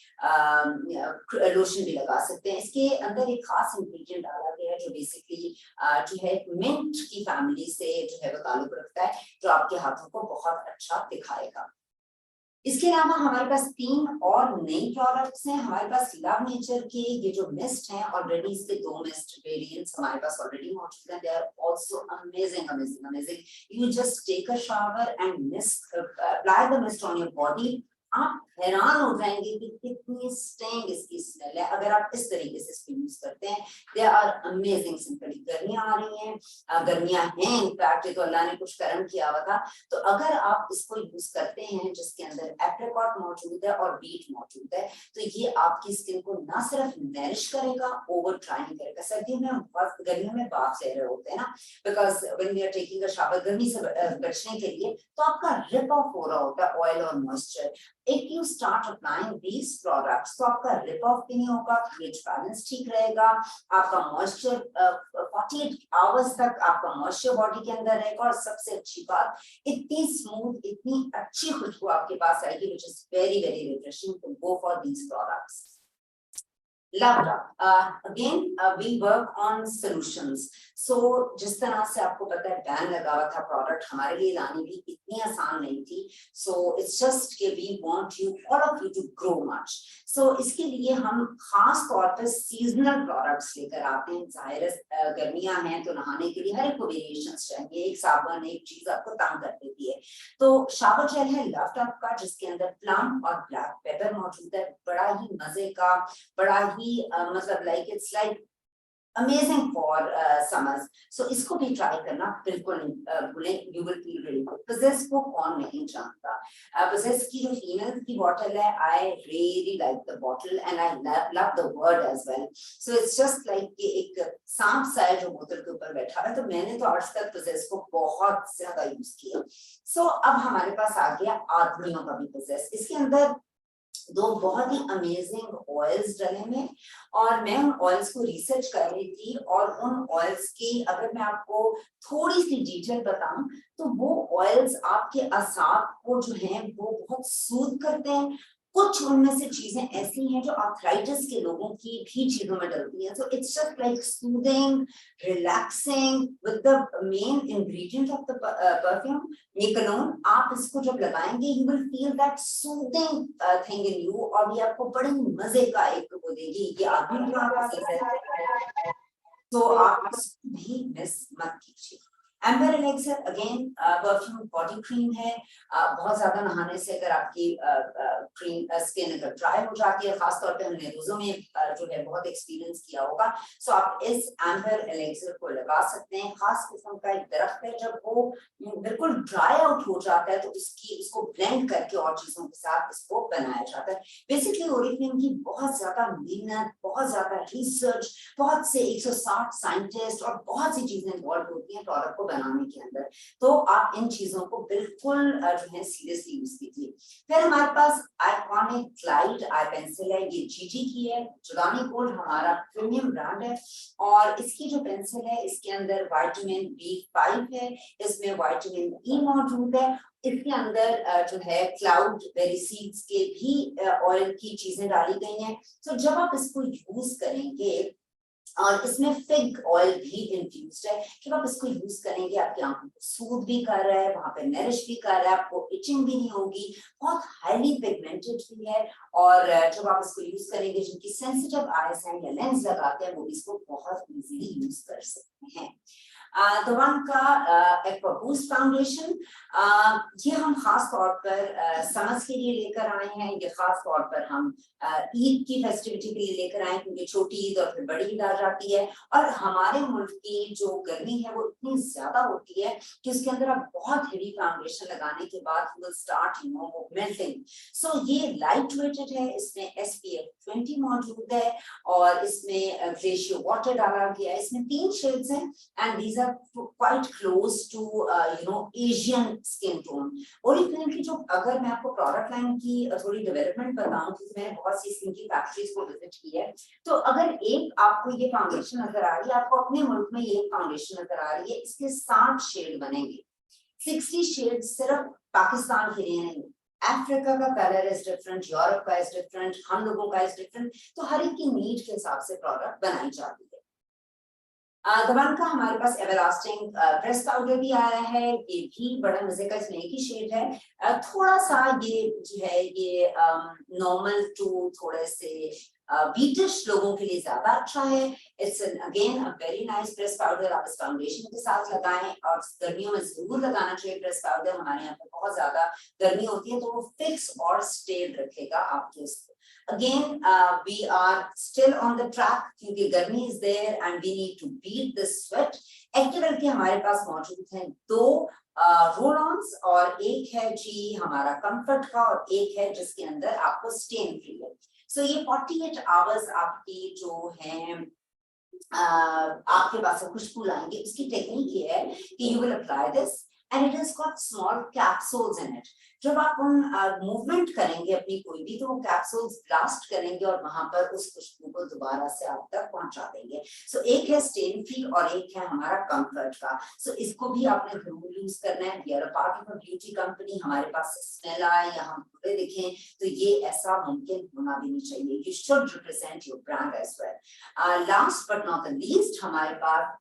लोशन भी लगा सकते हैं. इसके अंदर एक खास इंग्रेडिएंट डाला गया है जो बेसिकली जो है मिंट की फैमिली से जो है वो ताल्लुक है, जो आपके हाथों को बहुत अच्छा दिखाएगा. इसके अलावा हमारे पास 3 और नई प्रोडक्ट्स हैं. हमारे पास लव नेचर के ये जो मिस्ट हैं, ऑलरेडी इसके 2 मिस्ट वेरिएंट्स हमारे पास ऑलरेडी मौजूद हैं. They are also amazing. You just take a shower and mist apply the mist on your body. आप हैरान हो जाएंगे कि कितनी स्ट्रेंग इसकी स्मेल है अगर आप इस तरीके से इसको यूज करते हैं. They are amazing. सिंपली गर्मियां आ रही हैं, गर्मियां हैं इनफैक्ट, तो अल्लाह ने कुछ कर्म किया हुआ था. तो अगर आप इसको यूज करते हैं जिसके अंदर एप्रिकॉट मौजूद है और बीट मौजूद है, तो ये आपकी स्किन को ना सिर्फ नरिश करेगा, ओवर ड्राई नहीं करेगा. सर्दियों में हम बहुत गर्मियों में बाथ ले रहे होते हैं ना, because when we are taking a shower गर्मी से बचने के लिए, तो आपका रिप ऑफ हो रहा होता है ऑयल और moisture. If you start applying these products, तो आपका रिप ऑफ भी नहीं होगा, pH बैलेंस ठीक रहेगा, आपका मॉइस्चर 48 आवर्स तक आपका मॉइस्चर बॉडी के अंदर रहेगा और सबसे अच्छी बात, इतनी स्मूथ, इतनी अच्छी खुशबू आपके पास आएगी, which is very refreshing. To go for these products. Love again we work on solutions. So जिस तरह से आपको पता है बैन लगा हुआ था, प्रोडक्ट हमारे लिए लानी भी इतनी आसान नहीं थी. So it's just कि we want you all of you to grow much. So इसके लिए हम खास तौर पर सीजनल प्रोडक्ट्स लेकर आते हैं. जाहिर है गर्मियां हैं तो नहाने के लिए हर एक को वेरिएशंस चाहिए. एक साबुन एक चीज आपको तंग कर देती है. तो शावर जेल है लव टब का, जिसके अंदर प्लम और ब्लैक पेपर मौजूद है. बड़ा ही मजे का, बड़ा ही मतलब like it's like amazing for summers. So इसको भी ट्राई करना बिल्कुल भूलें. You will feel really good. Poses को कौन नहीं जानता. पोजेस की जो फीमेल की बॉटल है, I really like the bottle and I love the word as well. So it's just like कि एक सांप सा है जो बोतल के ऊपर बैठा है. तो मैंने तो आज तक पोजेस को बहुत ज्यादा यूज किया. सो अब हमारे पास आ गया आदमियों का भी पोजेस. इसके अंदर 2 बहुत ही अमेजिंग ऑयल्स डले में, और मैं उन ऑयल्स को रिसर्च कर रही थी. और उन ऑयल्स की अगर मैं आपको थोड़ी सी डिटेल बताऊं, तो वो ऑयल्स आपके असाब को जो है वो बहुत सूद करते हैं. कुछ उनमें से चीजें ऐसी हैं जो आर्थराइटिस के लोगों की भी चीजों में डलती हैं. So it's just like soothing, relaxing with the main ingredient of the perfume nicolone. आप इसको जब लगाएंगे, you will feel that soothing thing in you, और ये आपको बड़े मजे का एक वो देगी. ये आदमी जो आपको है, तो आप इसको भी मिस मत कीजिए. Amber elixir again perfume body cream है. बहुत ज्यादा नहाने से अगर आपकी क्रीम स्किन अगर ड्राई हो जाती है, खासतौर पे हमने रोजों में जो है बहुत एक्सपीरियंस किया होगा, सो आप इस एम्बर एलेक्सर को लगा सकते हैं. खास किस्म का एक दरख्त है, जब वो बिल्कुल ड्राई आउट हो जाता है तो उसको ब्लेंड करके और चीजों के साथ इसको बनाया जाता है. बेसिकली ओरिफ्लेम की बहुत ज्यादा मेहनत, बहुत ज्यादा रिसर्च, बहुत से 160 साइंटिस्ट और बहुत सी चीजें इन्वॉल्व होती हैं प्रोडक्ट को बनाने के अंदर. तो आप इन चीजों को बिल्कुल जो है सीरियसली यूज कीजिए. फिर हमारे पास आइकॉनिक ग्लाइड आई पेंसिल है. ये जीजी की है. जुदानी गोल्ड हमारा प्रीमियम ब्रांड है, और इसकी जो पेंसिल है इसके अंदर विटामिन B5 है, इसमें विटामिन E मौजूद है. इसके अंदर जो है क्लाउड बेरी सीड्स के भी ऑयल की चीजें डाली गई हैं. तो जब आप इसको यूज करेंगे, और इसमें फिग ऑयल भी इन्फ्यूज्ड है, कि आप इसको यूज करेंगे आपकी आंखों को सूद भी कर रहा है, वहां पे नरिश भी कर रहा है, आपको इचिंग भी नहीं होगी, बहुत हाईली पिगमेंटेड भी है. और जब आप इसको यूज करेंगे, जिनकी सेंसिटिव आईज हैं या लेंस लगाते हैं, वो भी इसको बहुत इजीली यूज कर सकते हैं. द वन का एक्वा बूस्ट फाउंडेशन, ये हम खास तौर पर समझ के लिए लेकर आए हैं। ये खास तौर पर हम ईद की फेस्टिविटी के लिए लेकर आए, क्योंकि छोटी ईद और फिर बड़ी ईद आ जाती है, और हमारे मुल्क की जो गर्मी है वो इतनी ज्यादा होती है कि उसके अंदर आप बहुत हेवी फाउंडेशन लगाने के बाद विल स्टार्ट मेल्टिंग। सो ये लाइट वेटेड है, इसमें SPF 20 मौजूद है, और इसमें ग्लेशियर वाटर डाला गया है। इसमें 3 शेड्स हैं, and these are quite close to Asian skin tone. Oriflame की जो, अगर मैं आपको प्रोडक्ट लाइन की थोड़ी डेवलपमेंट बताऊं, क्योंकि मैंने बहुत सी स्किन की फैक्ट्रीज को विजिट की है, तो अगर एक आपको ये फाउंडेशन नजर आ रही है, आपको अपने मुल्क में ये फाउंडेशन नजर आ रही है, इसके 60 शेड बनेंगे। 60 शेड सिर्फ पाकिस्तान के लिए नहीं, अफ्रीका का कलर इज डिफरेंट, यूरोप का इज डिफरेंट, हम लोगों का इज डिफरेंट, तो हर एक की नीड के हिसाब से प्रोडक्ट बनाई जाती है। दवान का हमारे पास एवरलास्टिंग प्रेस पाउडर भी आया है, ये भी बड़ा मजे का, इसमें एक ही शेड है। थोड़ा सा ये जो है ये नॉर्मल टू थोड़े से बीटिश लोगों के लिए ज्यादा अच्छा है। It's again a very nice press powder, आप इस फाउंडेशन के साथ लगाएं, और गर्मियों में जरूर लगाना चाहिए प्रेस पाउडर। हमारे यहाँ पे बहुत ज्यादा गर्मी होती है, तो वो फिक्स और स्टेबल रखेगा आपके उसको। Again, we are still on the track, क्योंकि गर्मी is there and we need to beat the sweat. एक्टिवेल के हमारे पास मौजूद हैं 2 रोल ऑन्स, और एक है जी हमारा कंफर्ट का, और एक है जिसके अंदर आपको स्टेन फ्री है। सो ये 48 आवर्स आपकी जो है आपके पास खुशबू लाएंगे। उसकी टेक्निक ये है कि you will apply this and it has got small capsules in it. जब आप उन मूवमेंट करेंगे अपनी कोई भी, तो वो कैप्सूल्स ब्लास्ट करेंगे और वहां पर उस खुशबू को दोबारा से आप तक पहुंचा देंगे। सो एक है स्टेन फ्री और एक है हमारा कंफर्ट का। सो इसको भी आपने जरूर यूज करना है। We are a part of a beauty company, हमारे पास स्मेल आए या हम बुरे दिखें तो ये ऐसा मुमकिन होना भी नहीं चाहिए। You should represent your brand as well. Last but not the least, हमारे पास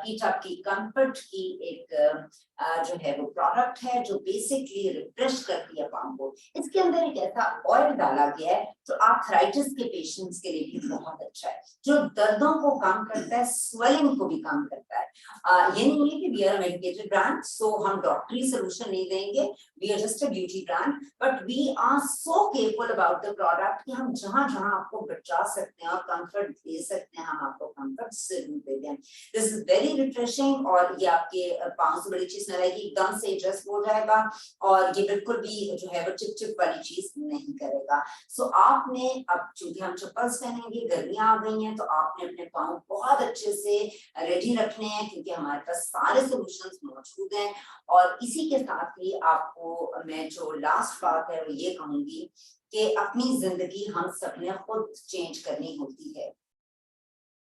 कीटा की कंफर्ट की एक जो है वो प्रोडक्ट है जो बेसिकली रिफ्रेश करती है पाम को। इसके अंदर एक ऐसा ऑयल डाला गया है जो आर्थराइटिस के पेशेंट्स के लिए भी बहुत अच्छा है, जो दर्दों को कम करता है, स्वेलिंग को भी कम करता है। ये नहीं है कि we are a medicated brand, so हम डॉक्टरी सोल्यूशन नहीं देंगे, we are just a beauty brand, but we are so careful about the product कि हम जहां जहां आपको बचा सकते हैं और कंफर्ट दे सकते हैं, हम आपको कंफर्ट जरूर दे दें। दिस इज वेरी रिफ्रेशिंग, और ये आपके पांव से बड़ी चीज न रहेगी, एकदम से एडजस्ट हो जाएगा, और ये बिल्कुल भी जो है वो चिप चिप वाली चीज नहीं करेगा। सो आपने अब चूंकि हम चप्पल्स पहनेंगे, गर्मियां आ गई हैं, तो आपने अपने पाँव बहुत अच्छे से रेडी रखने हैं, क्योंकि हमारे पास सारे सॉल्यूशंस मौजूद हैं। और इसी के साथ ही आपको मैं जो लास्ट बात है वो ये कहूंगी कि अपनी जिंदगी हम सबने खुद चेंज करनी होती है।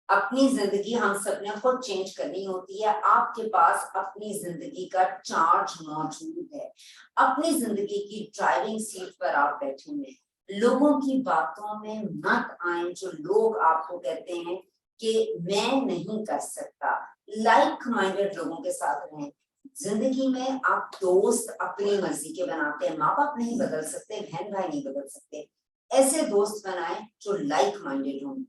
अपनी जिंदगी हम सबने खुद चेंज करनी होती है। आपके पास अपनी जिंदगी का चार्ज मौजूद है। अपनी जिंदगी की ड्राइविंग सीट पर आप बैठे हैं, लोगों की बातों में मत आए जो लोग आपको कहते हैं कि मैं नहीं कर सकता। लाइक माइंडेड लोगों के साथ रहें। जिंदगी में आप दोस्त अपनी मर्जी के बनाते हैं, माँ बाप नहीं बदल सकते, बहन भाई नहीं बदल सकते। ऐसे दोस्त बनाएं जो लाइक माइंडेड हों,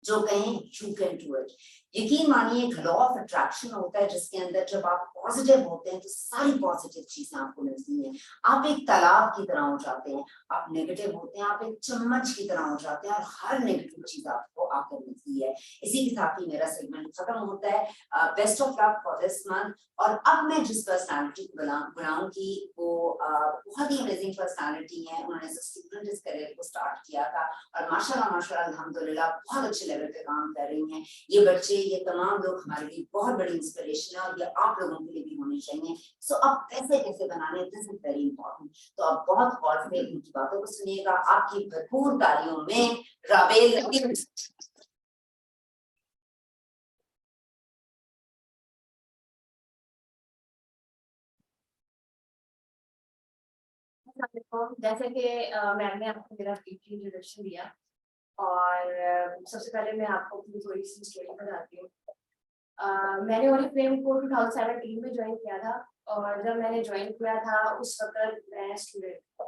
जो कहें यू कैन डू इट। यकीन मानिए एक लॉ ऑफ अट्रैक्शन होता है जिसके अंदर जब आप पॉजिटिव होते हैं तो सारी पॉजिटिव चीजें आपको मिलती हैं। आप एक तालाब की तरह हो जाते हैं, आप नेगेटिव होते हैं, आप एक चम्मच की तरह हो जाते हैं और हर नेगेटिव चीज आपको आकर मिलती है। इसी के साथ ही मेरा सेगमेंट खत्म होता है। Best of luck for this month. और अब मैं जिस पर्सनालिटी को बुलाऊंगी वो बहुत ही अमेजिंग पर्सनालिटी है। उन्होंने स्टूडेंट इस करियर को स्टार्ट किया था और माशाल्लाह अल्हम्दुलिल्लाह बहुत अच्छे लेवल पे काम कर रही हैं। ये बच्चे, ये तमाम लोग हमारे लिए बहुत बड़ी इंस्पिरेशन है और ये आप लोगों के लिए भी होनी चाहिए। सो अब पैसे कैसे बनाने, दिस इज वेरी इंपॉर्टेंट। तो आप बहुत गौर से इनकी बातों को सुनिएगा। आपकी भरपूर तालियों में राबेल। जैसे कि मैम ने आपको मेरा ब्रीफ इंट्रोडक्शन दिया और सबसे पहले मैं आपको अपनी थोड़ी सी स्टोरी बताती हूँ। मैंने ओरिफ्लेम को 2017 में ज्वाइन किया था और जब मैंने ज्वाइन किया था उस वक्त मैं स्टूडेंट था।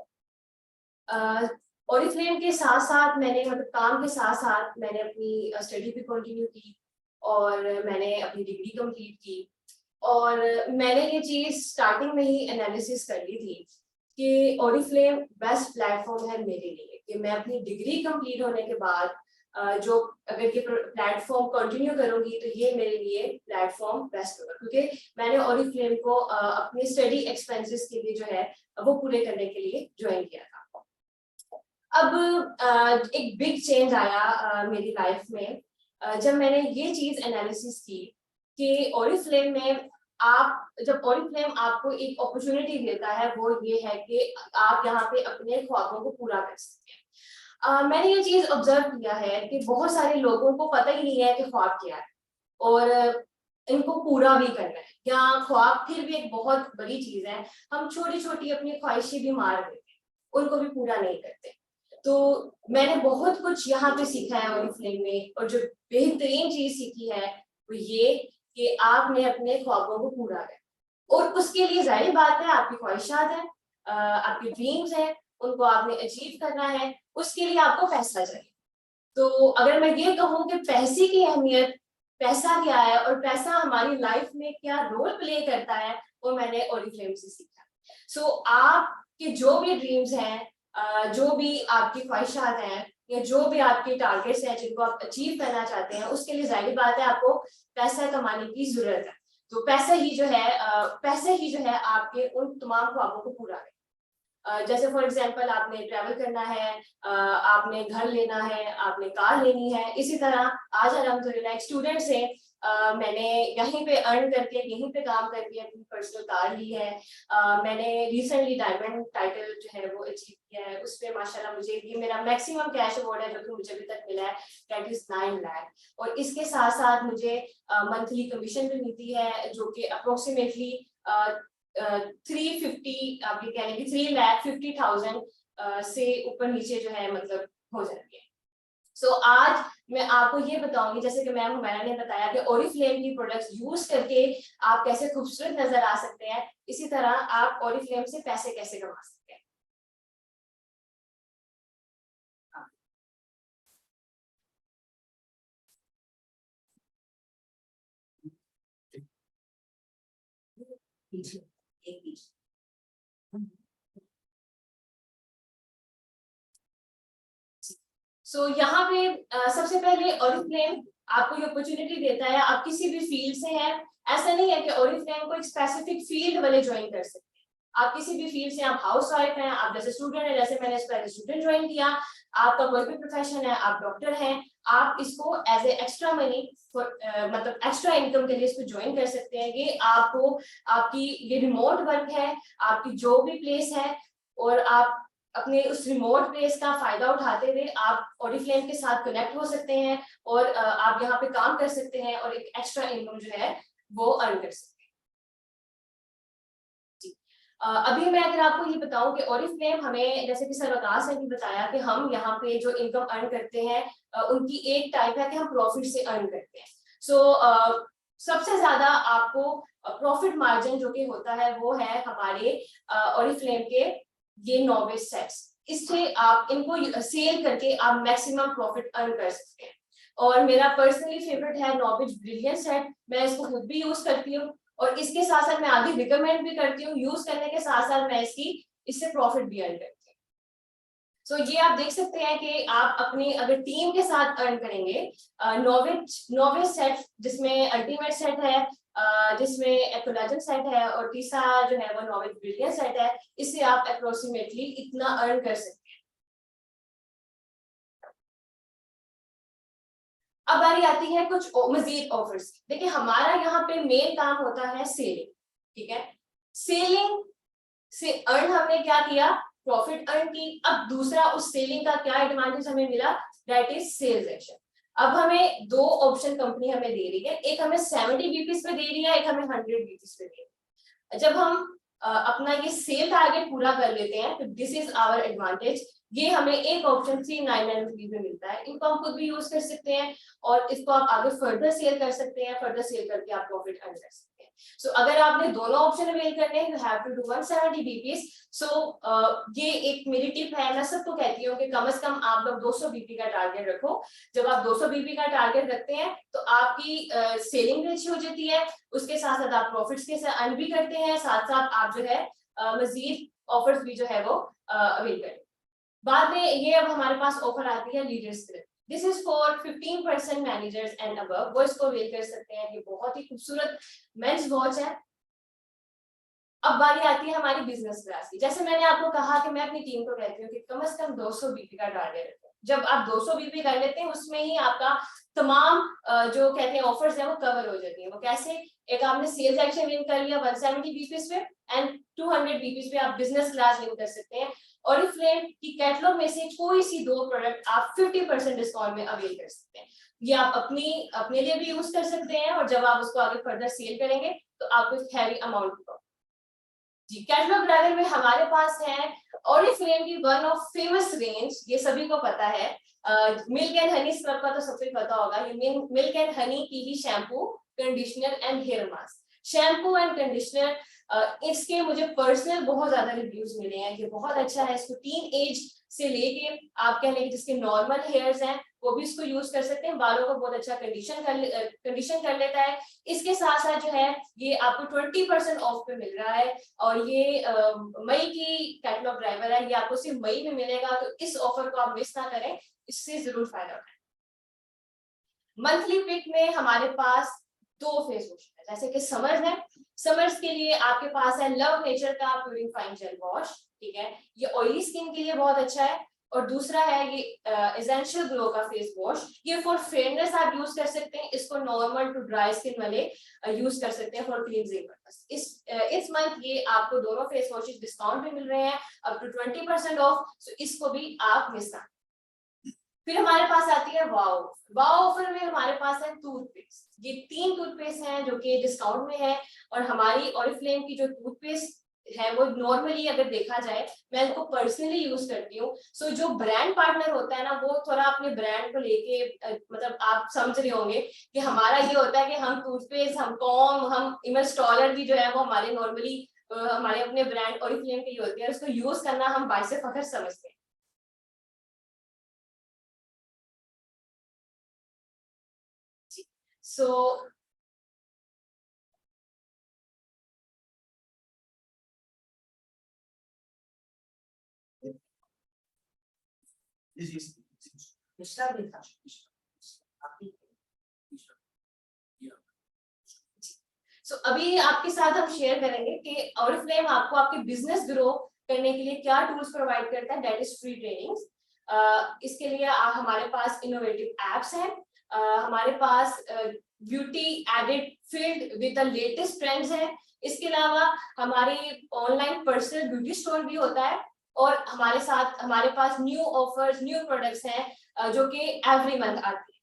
ओरिफ्लेम के साथ साथ मैंने मतलब काम के साथ साथ मैंने अपनी स्टडी भी कंटिन्यू की और मैंने अपनी डिग्री कंप्लीट की। और मैंने ये चीज स्टार्टिंग में ही एनालिसिस कर ली थी कि ऑरिफ्लेम बेस्ट प्लेटफॉर्म है मेरे लिए, कि मैं अपनी डिग्री कंप्लीट होने के बाद जो अगर ये प्लेटफॉर्म कंटिन्यू करूंगी तो ये मेरे लिए प्लेटफॉर्म बेस्ट होगा, क्योंकि मैंने ऑरिफ्लेम को अपने स्टडी एक्सपेंसेस के लिए जो है वो पूरे करने के लिए ज्वाइन किया था। अब एक बिग चेंज आया मेरी लाइफ में जब मैंने ये चीज एनालिसिस की कि ऑरिफ्लेम में जब ऑरिफ्लेम आपको एक अपॉर्चुनिटी देता है वो ये है कि आप यहाँ पे अपने ख्वाबों को पूरा कर सकते हैं। मैंने ये चीज ऑब्जर्व किया है कि बहुत सारे लोगों को पता ही नहीं है कि ख्वाब क्या है और इनको पूरा भी करना है, या ख्वाब फिर भी एक बहुत बड़ी चीज है, हम छोटी छोटी अपनी ख्वाहिशें भी मार देते हैं, उनको भी पूरा नहीं करते। तो मैंने बहुत कुछ यहाँ पे सीखा है ऑरिफ्लेम में, और जो बेहतरीन चीज सीखी है वो ये कि आपने अपने ख्वाबों को पूरा करना, और उसके लिए जाहिर बात है आपकी ख्वाहिशात है, आपके ड्रीम्स हैं, उनको आपने अचीव करना है, उसके लिए आपको पैसा चाहिए। तो अगर मैं ये कहूँ कि पैसे की अहमियत, पैसा क्या है और पैसा हमारी लाइफ में क्या रोल प्ले करता है, वो मैंने ऑरिफ्लेम से सीखा। सो आपके जो भी ड्रीम्स हैं, जो भी आपकी ख्वाहिशात हैं, या जो भी आपके टारगेट्स हैं जिनको आप अचीव करना चाहते हैं, उसके लिए जाहिर बात है आपको पैसा कमाने की जरूरत है। तो पैसा ही जो है आपके उन तमाम ख्वाबों को पूरा करे। जैसे फॉर एग्जांपल आपने ट्रैवल करना है, आपने घर लेना है, आपने कार लेनी है, इसी तरह आज अल्हम्दुलिल्लाह एक स्टूडेंट से मैंने यहीं पे अर्न करके, यहीं पे काम करके अपनी पर्सनल कार ली है। मैंने रिसेंटली डायमंड टाइटल जो है वो अचीव किया है, उस पर माशाल्लाह मुझे ये मेरा मैक्सिमम कैश अवार्ड है जो कि मुझे अभी तक मिला है, दैट इज 9 लाख। और इसके साथ साथ मुझे मंथली कमीशन भी मिलती है जो कि अप्रोक्सीमेटली 350, आप ये कह लें कि 3,50,000 से ऊपर नीचे जो है मतलब हो जाती है। सो आज मैं आपको ये बताऊंगी, जैसे कि मैम हुमैरा ने बताया कि ऑरिफ्लेम की प्रोडक्ट्स यूज करके आप कैसे खूबसूरत नजर आ सकते हैं, इसी तरह आप ऑरिफ्लेम से पैसे कैसे कमा सकते हैं। सो यहाँ पे सबसे पहले ऑरिफ्लेम आपको ये अपॉर्चुनिटी देता है, आप किसी भी फील्ड से हैं, ऐसा नहीं है कि ऑरिफ्लेम को एक स्पेसिफिक फील्ड वाले ज्वाइन कर सकते हैं। आप किसी भी फील्ड से, आप हाउस वाइफ हैं, आप जैसे स्टूडेंट हैं, जैसे मैंने इसको एज स्टूडेंट ज्वाइन किया, आपका कोई भी प्रोफेशन है, आप डॉक्टर हैं, आप इसको एज ए एक्स्ट्रा मनी मतलब एक्स्ट्रा इनकम के लिए इसको ज्वाइन कर सकते हैं। ये आपको आपकी ये रिमोट वर्क है, आपकी जो भी प्लेस है, और आप अपने उस रिमोट प्लेस का फायदा उठाते हुए आप ऑरिफ्लेम के साथ कनेक्ट हो सकते हैं और आप यहाँ पे काम कर सकते हैं और एक एक्स्ट्रा इनकम जो है वो अर्न कर सकते हैं। जी अभी मैं अगर आपको ये बताऊं कि ऑरिफ्लेम हमें, जैसे कि सर वकास ने भी बताया कि हम यहाँ पे जो इनकम अर्न करते हैं उनकी एक टाइप है कि हम प्रॉफिट से अर्न करते हैं। सो सबसे ज्यादा आपको प्रॉफिट मार्जिन जो कि होता है वो है हमारे ऑरिफ्लेम के ये नॉवेज सेट्स। इससे आप इनको सेल करके आप मैक्सिमम प्रॉफिट अर्न कर सकते हैं। और मेरा पर्सनली फेवरेट है नॉवेज ब्रिलियंट सेट, मैं इसको खुद भी यूज करती हूँ और इसके साथ साथ मैं आगे रिकमेंड भी करती हूँ। यूज करने के साथ साथ मैं इससे प्रॉफिट भी अर्न करती हूँ। सो ये आप देख सकते हैं कि आप अपनी अगर टीम के साथ अर्न करेंगे नॉवेज सेट, जिसमें अल्टीमेट सेट है, जिसमें एक्रोलॉजन सेट है, और तीसरा जो है वो नॉवेज ब्रिलियंट सेट है, इससे आप अप्रोक्सीमेटली इतना अर्न कर सकते हैं। अब बारी आती है कुछ मजीद ऑफर्स। देखिए हमारा यहाँ पे मेन काम होता है सेलिंग, ठीक है। सेलिंग से अर्न हमने क्या किया, प्रॉफिट अर्न की। अब दूसरा उस सेलिंग का क्या एडवांटेज हमें मिला, दैट इज सेल्स एक्शन। अब हमें दो ऑप्शन कंपनी हमें दे रही है, एक हमें 70 बीपीस पे दे रही है, एक हमें 100 बीपीस पे दे रही है। जब हम अपना ये सेल टारगेट पूरा कर लेते हैं तो दिस इज आवर एडवांटेज। ये हमें एक ऑप्शन 399 रुपीज में मिलता है, इनको हम खुद भी यूज कर सकते हैं और इसको आप आगे फर्दर सेल कर सकते हैं, फर्दर सेल करके आप प्रॉफिट अर्न कर सकते हैं। सो अगर आपने दोनों ऑप्शन अवेल करने हैं, यू हैव टू डू 170 बीपीस। सो ये एक मेरी टिप है, मैं सबको कहती हूँ कि कम से कम आप लोग 200 बीपी का टारगेट रखो। जब आप 200 बीपी का टारगेट रखते हैं तो आपकी सेलिंग भी अच्छी हो जाती है, उसके साथ साथ आप प्रॉफिट्स के साथ अर्न भी करते हैं, साथ साथ आप जो है मजीद ऑफर्स भी जो है वो अवेल करें। बाद में ये अब हमारे पास ऑफर आती है leaders grip. This is for 15% managers and above, वो इसको अवेल कर सकते हैं। ये बहुत ही खूबसूरत मेंस वॉच है। अब बारी आती है हमारी बिजनेस क्लास की। जैसे मैंने आपको कहा कि मैं अपनी टीम को कहती हूँ कि कम से कम 200 बीपी का टारगेट रखें। जब आप 200 बीपी कर लेते हैं उसमें ही आपका तमाम जो कहते हैं ऑफर्स है वो कवर हो जाती है। वो कैसे? एक आपने सेल्स एक्शन विन कर लिया 170 बीपीस पे एंड 200 बीपीस पे आप बिजनेस क्लास विन कर सकते हैं। और फ्रेंड की कैटलॉग में से कोई सी 2 प्रोडक्ट आप 50% डिस्काउंट में अवेल कर सकते हैं। ये आप अपने लिए भी यूज कर सकते हैं और जब आप उसको आगे फर्दर सेल करेंगे तो आपको हैवी अमाउंट जी। कैटलॉग ड्राइवर में हमारे पास है ऑरिफ्लेम की वन ऑफ फेमस रेंज, ये सभी को पता है। मिल्क एंड हनी स्क्रब का तो सबको पता होगा। ये मिल्क एंड हनी की ही shampoo, conditioner and hair mask. Shampoo and conditioner इसके मुझे पर्सनल बहुत ज्यादा रिव्यूज मिले हैं, ये बहुत अच्छा है। इसको टीन एज से लेके आप कह लेंगे जिसके नॉर्मल हेयर्स हैं वो भी इसको यूज कर सकते हैं, बालों को बहुत अच्छा कंडीशन कर लेता है। इसके साथ साथ जो है ये आपको 20% ऑफ पे मिल रहा है और ये मई की कैटलॉग ड्राइवर है, ये आपको सिर्फ मई में मिलेगा। तो इस ऑफर को आप मिस ना करें, इससे जरूर फायदा उठाएं। मंथली पिक में हमारे पास 2 फेस वॉश है। जैसे कि समर्स है, समर्स के लिए आपके पास है लव नेचर का प्यूरिफाइंग जेल वॉश, ठीक है। ये ऑयली स्किन के लिए बहुत अच्छा है। और दूसरा है ये एसेंशियल ग्लो का फेस वॉश, ये फॉर फेयरनेस आप यूज कर सकते हैं। इसको नॉर्मल टू ड्राई स्किन वाले यूज कर सकते हैं फॉर क्लींजिंग पर्पस। इस मंथ ये आपको दोनों फेस वॉशेस डिस्काउंट में मिल रहे हैं अप टू 20% ऑफ, सो इसको भी आप मिस ना। फिर हमारे पास आती है वाओ। वाओ ऑफर में हमारे पास है टूथपेस्ट। ये 3 टूथपेस्ट हैं जो कि डिस्काउंट में है और हमारी ऑरिफ्लेम की जो टूथपेस्ट है वो नॉर्मली अगर देखा जाए मैं इनको पर्सनली यूज करती हूँ। सो जो ब्रांड पार्टनर होता है ना वो थोड़ा अपने ब्रांड को लेके मतलब आप समझ रहे होंगे कि हमारा ये होता है कि हम टूथपेस्ट, हम कॉम, हम इवन स्टॉलर भी जो है वो हमारे नॉर्मली हमारे अपने ब्रांड ऑरिफ्लेम के ही होते हैं। उसको यूज करना हम बाइसे फखर समझते हैं। सो अभी आपके साथ हम शेयर करेंगे कि ऑरिफ्लेम आपको आपके बिजनेस ग्रो करने के लिए क्या टूल्स प्रोवाइड करता है, दैट इज फ्री ट्रेनिंग्स। इसके लिए हमारे पास इनोवेटिव एप्स हैं, हमारे पास beauty added field with the latest trends है। इसके अलावा हमारी ऑनलाइन पर्सनल ब्यूटी स्टोर भी होता है और हमारे साथ हमारे पास न्यू ऑफर्स, न्यू प्रोडक्ट्स हैं जो कि एवरी मंथ आती है।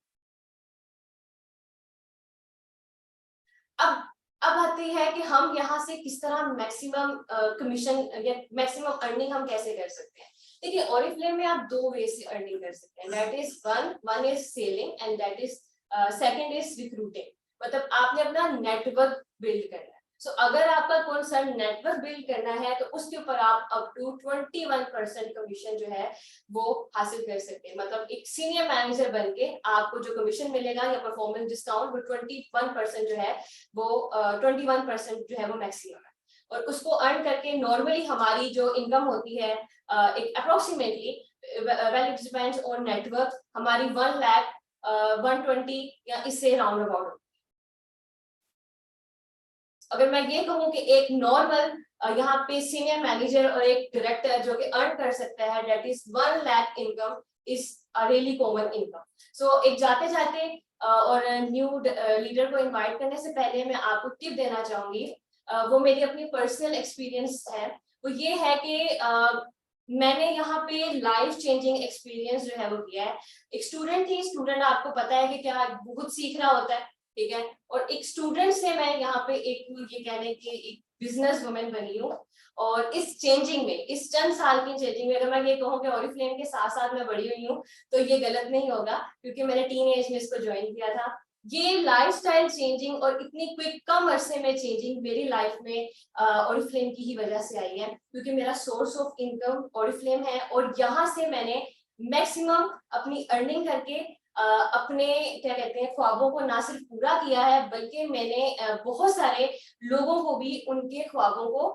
अब आती है कि हम यहाँ से किस तरह मैक्सिमम कमीशन या मैक्सिमम अर्निंग हम कैसे कर सकते हैं। देखिए ऑरिफ्लेम में आप 2 वे से अर्निंग कर सकते हैं, that is one is selling and that is second is recruiting. मतलब आपने अपना नेटवर्क बिल्ड करना है। सो अगर आपका कौन सा नेटवर्क बिल्ड करना है तो उसके ऊपर आप अप टू 21% कमीशन जो है वो हासिल कर सकते हैं। मतलब एक सीनियर मैनेजर बनके आपको जो कमीशन मिलेगा या परफॉर्मेंस डिस्काउंट वो 21% जो है वो 21% जो है वो मैक्सिमम है। और उसको अर्न करके नॉर्मली हमारी जो इनकम होती है एक approximately well it depends on network, हमारी 1 लाख 120 या इससे राउंड अबाउट। अगर मैं ये कहूँ कि एक नॉर्मल यहाँ पे सीनियर मैनेजर और एक डायरेक्टर जो कि अर्न कर सकता है that is 1 lakh income is a really common income. So एक जाते जाते और न्यू लीडर को इनवाइट करने से पहले मैं आपको टिप देना चाहूंगी, वो मेरी अपनी पर्सनल एक्सपीरियंस है। वो ये है कि मैंने यहाँ पे लाइफ चेंजिंग एक्सपीरियंस जो है वो किया है। एक स्टूडेंट थी, स्टूडेंट आपको पता है कि क्या बहुत सीख रहा होता है, ठीक है। और एक स्टूडेंट से मैं यहाँ पे एक ये कह लें कि एक बिजनेस वुमेन बनी हूँ। और इस चेंजिंग में, इस चंद साल की चेंजिंग में अगर मैं ये कहूँ कि ऑरिफ्लेम के साथ साथ मैं बड़ी हुई हूँ तो ये गलत नहीं होगा क्योंकि मैंने टीन एज में इसको ज्वाइन किया था। ये लाइफस्टाइल चेंजिंग और इतनी क्विक कम अरसे में चेंजिंग मेरी लाइफ में ओरिफ्लेम की ही वजह से आई है, क्योंकि मेरा सोर्स ऑफ इनकम ओरिफ्लेम है और यहाँ से मैंने मैक्सिमम अपनी अर्निंग करके अपने क्या कहते हैं ख्वाबों को ना सिर्फ पूरा किया है, बल्कि मैंने बहुत सारे लोगों को भी उनके ख्वाबों को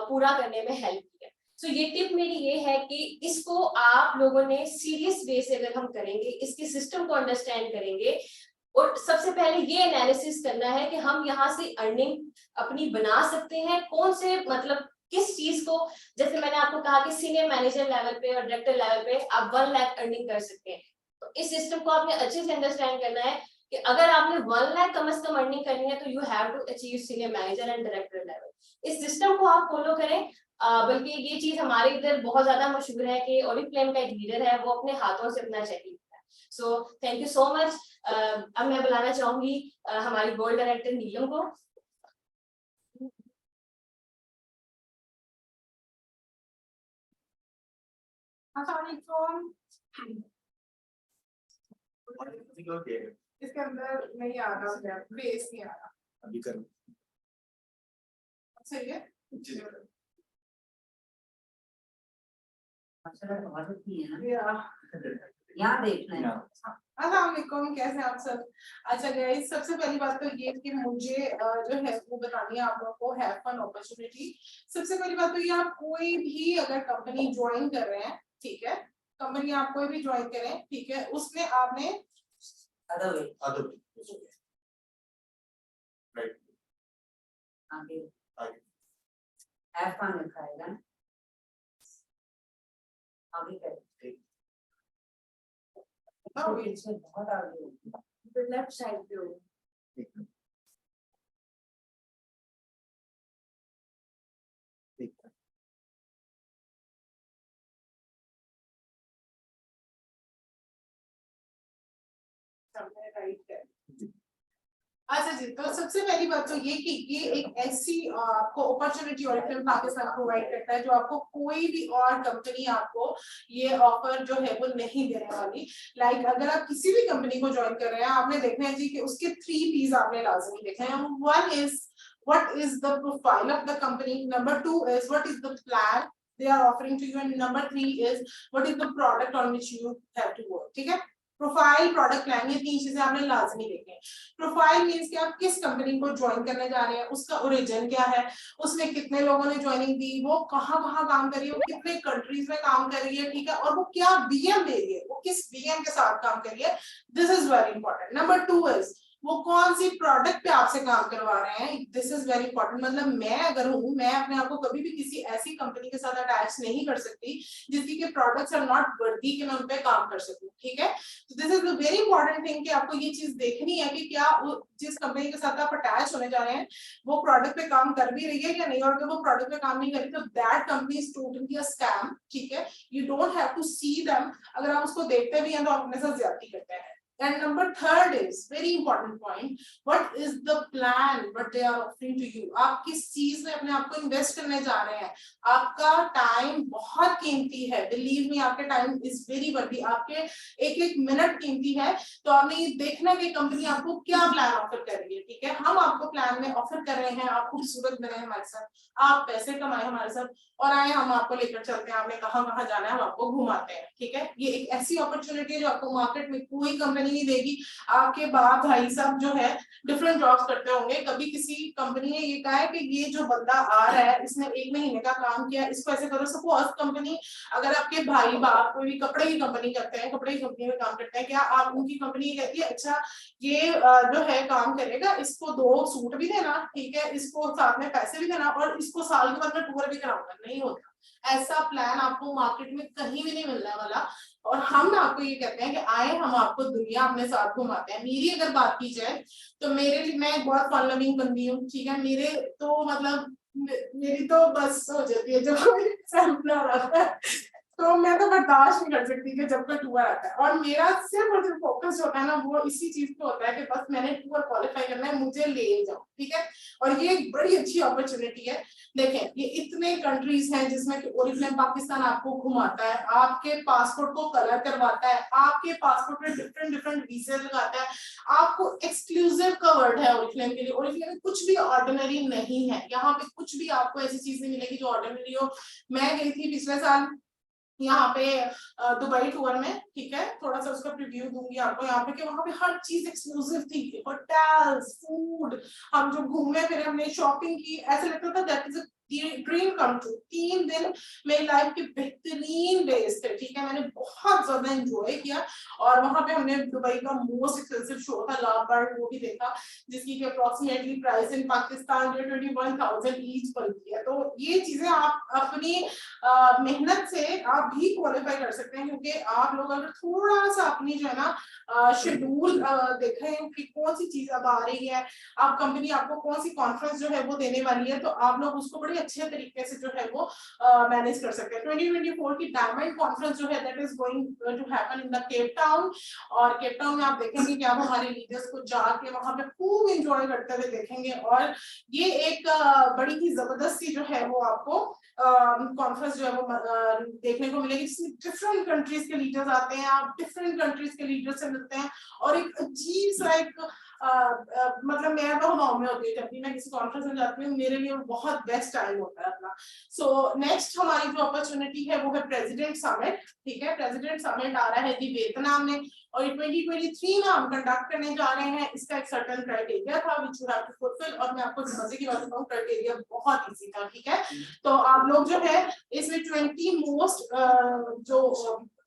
पूरा करने में हेल्प किया। सो ये टिप मेरी ये है कि इसको आप लोगों ने सीरियस वे से अगर हम करेंगे, इसके सिस्टम को अंडरस्टैंड करेंगे और सबसे पहले ये एनालिसिस करना है कि हम यहाँ से अर्निंग अपनी बना सकते हैं कौन से मतलब किस चीज को, जैसे मैंने आपको कहा कि सीनियर मैनेजर लेवल पे और डायरेक्टर लेवल पे आप 1 लाख अर्निंग कर सकते हैं। तो इस सिस्टम को आपने अच्छे से अंडरस्टैंड करना है कि अगर आपने 1 लाख कम से कम अर्निंग करनी है तो you have to achieve senior manager and director level. इस सिस्टम को आप फॉलो करें। बल्कि ये चीज हमारे इधर बहुत ज्यादा मशहूर है कि ओरिफ्लेम का एक लीडर है, वो अपने हाथों से अपना चेक लिखता है। So thank you so much. अब मैं बुलाना चाहूंगी हमारी गोल्ड डायरेक्टर नीलम को। इसके अंदर नहीं आ रहा, बेस नहीं आ रहा। अभी कर सही है। यहाँ देखना है। अस्सलामुअलैकुम, कैसे हैं आप सब। अच्छा गाइस, सबसे पहली बात तो ये कि मुझे जो है वो बतानी है आप लोगों को हैव फन अपॉर्चुनिटी। सबसे पहली बात तो ये, आप कोई भी अगर कंपनी ज्वाइन कर रहे हैं, ठीक है, कंपनी आप कोई भी ज्वाइन करें, ठीक है, उसमें आपने आगे हैव फन लिखा है ना, आगे करें बहुत आगे लेफ्ट साइड पे हो। राइट है। अच्छा जी, तो सबसे पहली बात तो ये कि ये एक ऐसी आपको अपॉर्चुनिटी ओरिफ्लेम पाकिस्तान प्रोवाइड करता है जो आपको कोई भी और कंपनी आपको ये ऑफर जो है वो नहीं देने वाली। लाइक अगर आप किसी भी कंपनी को ज्वाइन कर रहे हैं, आपने देखना है जी कि उसके 3 P's आपने लाजमी देखना है। 1 is what is the profile of the company, number 2 is what is the plan they are offering to you, and number 3 is what is the product on which you have to work। ठीक है, profile, product plan, ये 3 चीजें आपने लाजमी देखनी है। Profile means कि आप किस कंपनी को ज्वाइन करने जा रहे हैं, उसका ओरिजिन क्या है, उसमें कितने लोगों ने ज्वाइनिंग दी, वो कहाँ काम कर रही है, वो कितने कंट्रीज में काम कर रही है, ठीक है, और वो क्या बीएम दे रही है, वो किस बीएम के साथ काम कर रही है। This is very important. Number 2 is वो कौन सी प्रोडक्ट पे आपसे काम करवा रहे हैं। This is very important. मतलब मैं अगर हूँ, मैं अपने आप को कभी भी किसी ऐसी कंपनी के साथ अटैच नहीं कर सकती जिसकी के प्रोडक्ट्स आर नॉट वर्दी कि मैं उन पे काम कर सकूं। ठीक है, तो this is a very important thing कि आपको ये चीज देखनी है कि क्या जिस कंपनी के साथ आप अटैच होने जा रहे हैं वो प्रोडक्ट पे काम कर भी रही है या नहीं, और अगर वो प्रोडक्ट पे काम नहीं कर रही तो that company is totally a scam. ठीक है, you don't have to see them. अगर आप उसको देखते भी हैं तो आप अपने साथ ज्यादती करते हैं। And number 3 is very important point. What is the plan? What they are offering to you? आप किस चीज में अपने आप को इन्वेस्ट करने जा रहे हैं। आपका टाइम बहुत कीमती है। Believe me, आपके टाइम is very worthy। आपके एक मिनट कीमती है। तो आपने ये देखना कि कंपनी आपको क्या प्लान ऑफर कर रही है। ठीक है, हम आपको प्लान में ऑफर कर रहे हैं, आप खूबसूरत बने हमारे साथ, आप पैसे कमाए हमारे साथ, और आए हम आपको लेकर चलते हैं, आपने कहाँ जाना है हम आपको घुमाते हैं। ठीक है, ये एक ऐसी अपॉर्चुनिटी है जो आपको मार्केट में कोई कंपनी नहीं देगी। आपके बाप भाई सब जो है डिफरेंट जॉब्स करते होंगे, कभी किसी कंपनी ने ये कहा है कि ये जो बंदा आ रहा है इसने 1 महीने का काम किया, इसको ऐसे करो। सपोज कंपनी, अगर आपके भाई बाप कोई भी कपड़े की कंपनी करते हैं, कपड़े की कंपनी में काम करते हैं, क्या आप उनकी कंपनी कहती है अच्छा ये जो है काम करेगा, इसको 2 सूट भी देना, ठीक है, इसको साथ में पैसे भी देना, और इसको साल के बाद में टूर भी कराऊंगा। नहीं होता ऐसा प्लान, आपको मार्केट में कहीं भी नहीं मिलने वाला। और हम आपको ये कहते हैं कि आए हम आपको दुनिया अपने साथ घुमाते हैं। मेरी अगर बात की जाए तो मेरे लिए, मैं बहुत फन लविंग बंदी हूँ। ठीक है, मेरे तो मतलब मेरी तो बस हो जाती है जब कोई सैंपलर आता है, तो मैं तो बर्दाश्त नहीं कर सकती कि जब कोई टूर आता है। और मेरा सिर्फ और सिर्फ फोकस होता है ना, वो इसी चीज पे होता है कि बस मैंने टूर क्वालिफाई करना है, मुझे ले जाओ। ठीक है, और ये एक बड़ी अच्छी अपॉर्चुनिटी है। देखें, ये इतने कंट्रीज हैं जिसमें कि ओरिफ्लेम पाकिस्तान आपको घुमाता है, आपके पासपोर्ट को कलर करवाता है, आप आपके पासपोर्ट में डिफरेंट डिफरेंट वीजा लगाता है। आपको एक्सक्लूसिव का वर्ड है ओरिफ्लेम के लिए। ओरिफ्लेम में कुछ भी ऑर्डिनरी नहीं है, यहाँ पे कुछ भी आपको ऐसी चीज नहीं मिलेगी जो ऑर्डिनरी हो। मैं गई थी पिछले साल यहाँ पे दुबई टूर में, ठीक है, थोड़ा सा उसका रिव्यू दूंगी आपको यहाँ पे कि वहाँ पे हर चीज एक्सक्लूसिव थी, होटल्स, फूड, हम जो घूमे फिर हमने शॉपिंग की, ऐसा लगता था that is dream come true. 3 दिन मेरी लाइफ के बेहतरीन डेज थे, ठीक है, मैंने बहुत ज्यादा एंजॉय किया। और वहां पे हमने दुबई का मोस्ट एक्सपेंसिव शो था ला बर्ड, वो भी देखा, जिसकी अप्रोक्सीमेटली प्राइस इन पाकिस्तान जो 21,000 ईच बनती है। तो ये चीजें आप अपनी मेहनत से आप भी क्वालिफाई कर सकते हैं, क्योंकि आप लोग अगर थोड़ा सा अपनी जो है ना शेड्यूल देखें कि कौन सी चीज अब आ रही है, आप कंपनी आपको कौन सी कॉन्फ्रेंस जो है वो देने वाली है, तो आप लोग उसको बड़े अच्छे तरीके से जो है वो मैनेज कर सकते हैं। 2024 की डायमंड कॉन्फ्रेंस जो है that is going to happen in the Cape Town, और केप टाउन में आप देखेंगे कि आप हमारे लीडर्स को जाके वहां पे खूब एंजॉय करते हुए देखेंगे। और ये एक बड़ी ही जबरदस्त सी जो है वो आपको कॉन्फ्रेंस जो है वो देखने को मिलेगी, जिसमें डिफरेंट कंट्रीज के लीडर्स आते हैं, आप डिफरेंट कंट्रीज के लीडर से मिलते हैं, और एक अजीब सा एक मतलब मैं तो हवाओं में होती है जब भी मैं किसी कॉन्फ्रेंस में जाती हूँ, मेरे लिए वो बहुत बेस्ट टाइम होता है अपना। सो नेक्स्ट हमारी जो अपॉर्चुनिटी है वो है प्रेसिडेंट समिट, ठीक है, प्रेसिडेंट समिट आ रहा है जी वियतनाम में, और ये 2023 में हम कंडक्ट करने जा रहे हैं। इसका एक सर्टेन क्राइटेरिया था which you have to fulfil, और मैं आपको मजे की बात बताऊं, क्राइटेरिया बहुत इजी था, ठीक है। तो आप लोग जो है इसमें 20 मोस्ट जो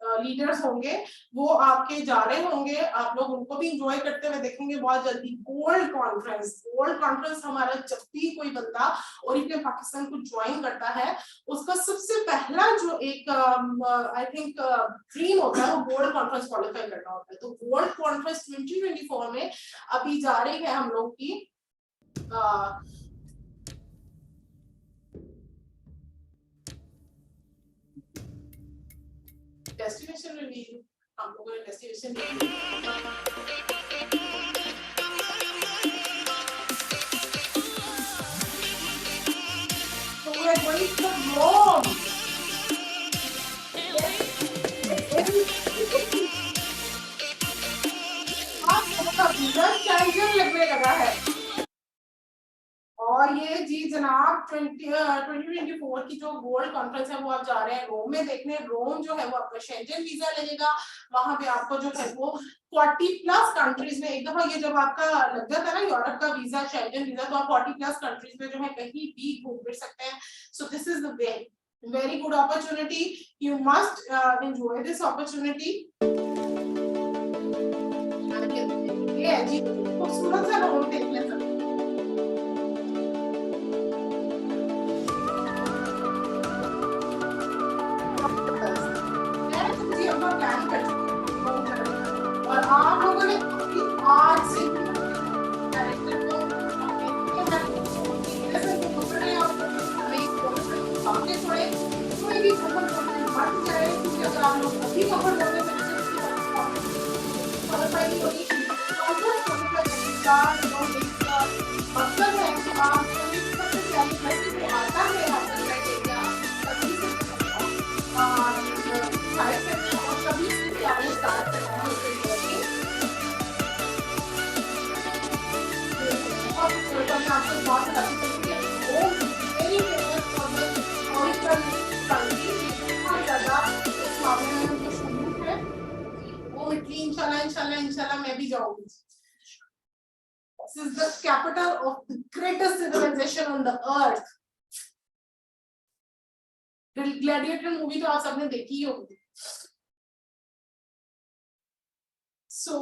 लीडर्स होंगे वो आपके जा रहे होंगे, आप लोग उनको भी एंजॉय करते हुए देखेंगे बहुत जल्दी। गोल्ड कॉन्फ्रेंस हमारा जब भी कोई बंदा ओरिफ्लेम पाकिस्तान को ज्वाइन करता है, उसका सबसे पहला जो एक आई थिंक ड्रीम होता है वो गोल्ड कॉन्फ्रेंस क्वालिफाई करना होता है। तो गोल्ड कॉन्फ्रेंस 2024 में अभी जा रही है हम लोग की डेस्टिनेशन रिवील, हम लोगों ने डेस्टिनेशन तो we are going to Rome. आप लोगों का वीजा चैलेंजर लगने लगा है, और ये जी जनाब 2024 की जो गोल्ड कॉन्फ्रेंस है वो आप जा रहे हैं रोम में देखने। रोम जो है वो आपका शेंजन वीजा लगेगा, वहां पे आपको जो है वो 40+ कंट्रीज में, एक दफा ये जब आपका लग जाता है ना यूरोप का वीजा, शेंजन वीजा, तो आप 40+ कंट्रीज में जो है कहीं भी घूम फिर सकते हैं। So this is the way, very good opportunity, you must enjoy this opportunity. ये है जी खूबसूरत सा रोम देखने का। और आप लोगों ने आज से कोई भी खबर मत जाए, क्योंकि अगर आप लोग अभी खबर करने मतलब है कि आप सबसे आता है इंशाल्लाह मैं भी जाऊंगी। This is the capital of the greatest civilization on the earth. Gladiator movie तो आप सबने देखी ही होगी। So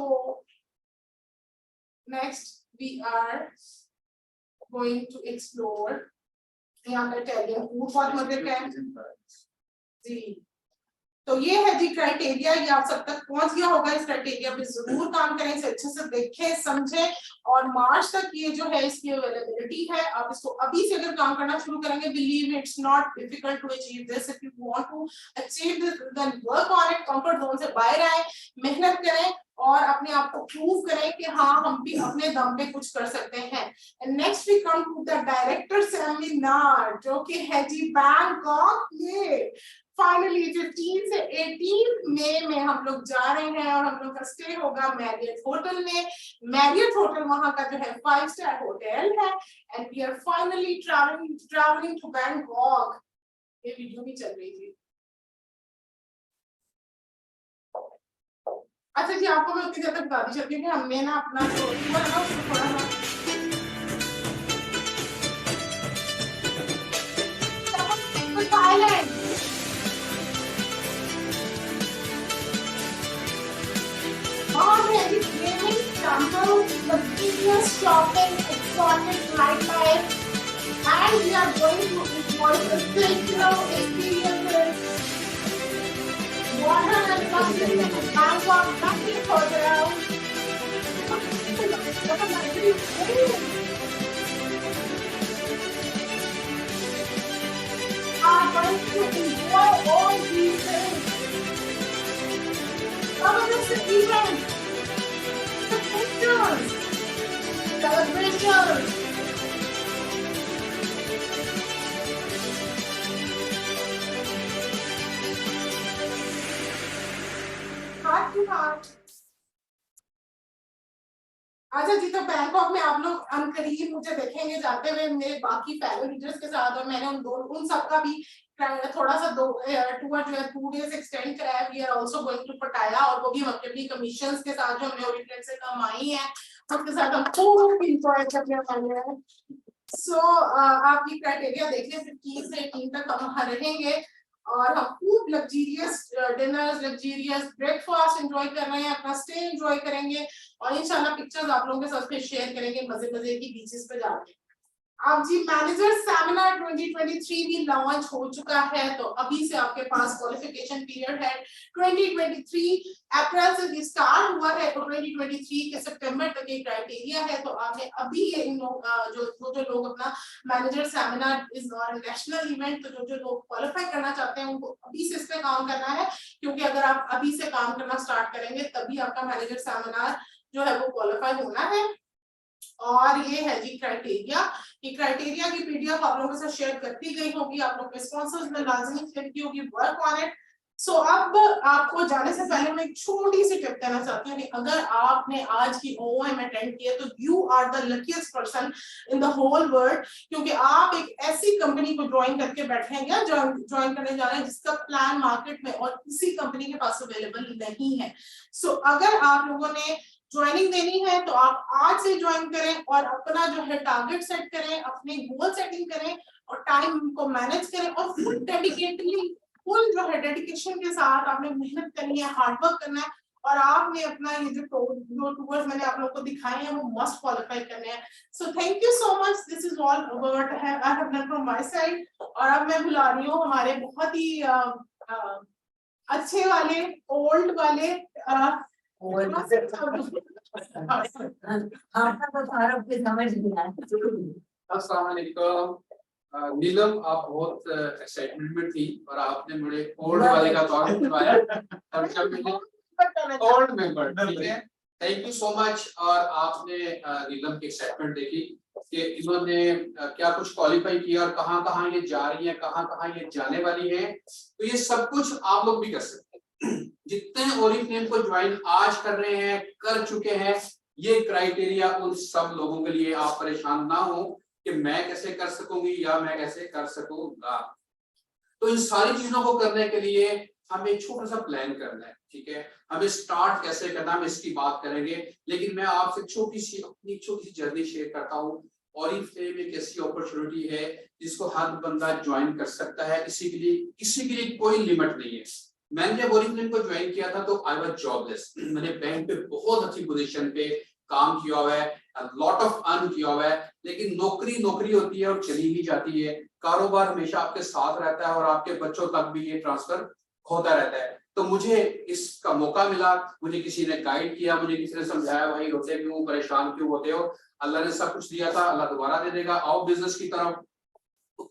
next we are going to explore यहाँ पे Italian food बहुत मजे का है जी। तो ये है जी क्राइटेरिया, ये आप सब तक पहुंच गया होगा। इस क्राइटेरिया पे जरूर काम करें, इसे अच्छे से देखें समझें, और मार्च तक ये जो है इसकी अवेलेबिलिटी है। आप इसको अभी से अगर काम करना शुरू करेंगे, believe it's not difficult to achieve this. If you want to achieve this then work on it, comfort zone से बाहर आए, मेहनत करें और अपने आप को प्रूव करें कि हाँ हम भी अपने दम पे कुछ कर सकते हैं। And next we come to the director seminar जो कि है जी बैंकॉक में फाइनली 15 से 18 मई में हम लोग जा रहे हैं और हम लोग का स्टे होगा मैरियट होटल में। मैरियट होटल वहां का जो है 5 स्टार होटल है and we are finally travelling to Bangkok. ये वीडियो भी चल रही थी। अच्छा जी, आपको मैं उतनी देर तक बता दी चलती हूँ कि हमने ना अपना जो टूर है ना उसको थोड़ा सा थाईलैंड और gaming temple, luxurious shopping, exotic nightlife, and we are going to enjoy the cultural experiences. Water and something in Bangkok, nothing hotel. Are going to enjoy all these things. Come on, it's an event. The pictures, celebrations. Heart to heart. अच्छा जी, तो Bangkok में आप लोग अनकरीब मुझे देखेंगे जाते हुए मेरे बाकी फेलो लीडर्स के साथ, और मैंने उन सबका भी थोड़ा सा टूर जो है 2 days एक्सटेंड कराया। We are also going to Pattaya, और वो भी हम अपनी कमीशंस के साथ जो हमने ओरिएंटेड से कमाई है उसके साथ हम खूब एंजॉय करने वाले हैं। सो आप ये क्राइटेरिया देख लें, 15 से 18 तक हम वहाँ रहेंगे और हम खूब luxurious dinners, luxurious breakfast enjoy कर रहे हैं, अपना स्टे एंजॉय करेंगे और इंशाल्लाह पिक्चर्स आप लोगों के साथ फिर शेयर करेंगे मजे मजे की बीचेस पे जाके। अब जी मैनेजर सेमिनार 2023 भी लॉन्च हो चुका है, तो अभी से आपके पास क्वालिफिकेशन पीरियड है। 2023 अप्रैल से स्टार्ट हुआ है, तो 2023 के सितंबर तक ये क्राइटेरिया है। तो आपने अभी ये जो लोग अपना manager seminar is not national event, तो जो लोग क्वालिफाई करना चाहते हैं उनको अभी से इस पे काम करना है, क्योंकि अगर आप अभी से काम करना स्टार्ट करेंगे तभी आपका मैनेजर सेमिनार जो है वो क्वालिफाई होना है। और ये है जी क्राइटेरिया, ये क्राइटेरिया की पीडीएफ आप लोगों के साथ शेयर करती गई होगी, आप लोग रिस्पॉन्सेस में लाजमी शेयर की होगी, वर्क ऑन इट। सो अब आपको जाने से पहले मैं एक छोटी सी टिप देना चाहती हूँ कि अगर आपने आज की OOM अटेंड किया तो you are the luckiest person in the whole world, क्योंकि आप एक ऐसी कंपनी को ज्वाइन करके बैठे हैं या ज्वाइन करने जा रहे हैं जिसका प्लान मार्केट में और किसी कंपनी के पास अवेलेबल नहीं है। सो अगर आप लोगों ने ज्वाइनिंग देनी है तो आप आज से ज्वाइन करें और अपना जो है टारगेट सेट करें, अपने गोल सेटिंग करें और टाइम को मैनेज करें और फुल डेडिकेटली, फुल जो है डेडिकेशन के साथ आपने मेहनत करनी है, हार्डवर्क करना है और आपने अपना ये जो टूर्स मैंने आप लोगों को दिखाए हैं वो मस्ट क्वालिफाई करने हैं। So thank you so much, this is all what I have done from my side. और अब मैं बुला रही हूँ हमारे बहुत ही अच्छे वाले ओल्ड वाले नीलम, आप बहुत एक्साइटमेंट में थी और आपने मुझे ओल्ड वाले का दौर करवाया। ओल्ड मेंबर, ठीक है, थैंक यू सो मच। और आपने नीलम की एक्साइटमेंट देखी कि इन्होंने क्या कुछ क्वालिफाई किया और कहाँ कहाँ ये जा रही है, कहाँ कहाँ ये जाने वाली है, तो ये सब कुछ आप लोग भी कर सकते हैं। जितने ओरिफ्लेम को ज्वाइन आज कर रहे हैं, कर चुके हैं, ये क्राइटेरिया उन सब लोगों के लिए, आप परेशान ना हो कि मैं कैसे कर सकूंगी या मैं कैसे कर सकूंगा। तो इन सारी चीजों को करने के लिए हमें छोटा सा प्लान करना है, ठीक है, हमें स्टार्ट कैसे करना हम इसकी बात करेंगे। लेकिन मैं आपसे अपनी छोटी सी जर्नी शेयर करता हूँ। ओरिफ्लेम एक ऐसी अपॉर्चुनिटी है जिसको हर बंदा ज्वाइन कर सकता है, किसी के लिए कोई लिमिट नहीं है। मैंने जब ओरिफ्लेम को ज्वाइन किया था तो आई वाज जॉबलेस, मैंने बैंक पे बहुत अच्छी पोजीशन पे काम किया हुआ है, लॉट ऑफ अर्न किया हुआ है, लेकिन नौकरी होती है और चली भी जाती है। कारोबार हमेशा आपके साथ रहता है और आपके बच्चों तक भी ये ट्रांसफर होता रहता है। तो मुझे इसका मौका मिला, मुझे किसी ने गाइड किया, मुझे किसी ने समझाया भाई रोते क्यों, परेशान क्यों होते हो, अल्लाह ने सब कुछ दिया था, अल्लाह दोबारा दे देगा, आओ बिजनेस की तरफ।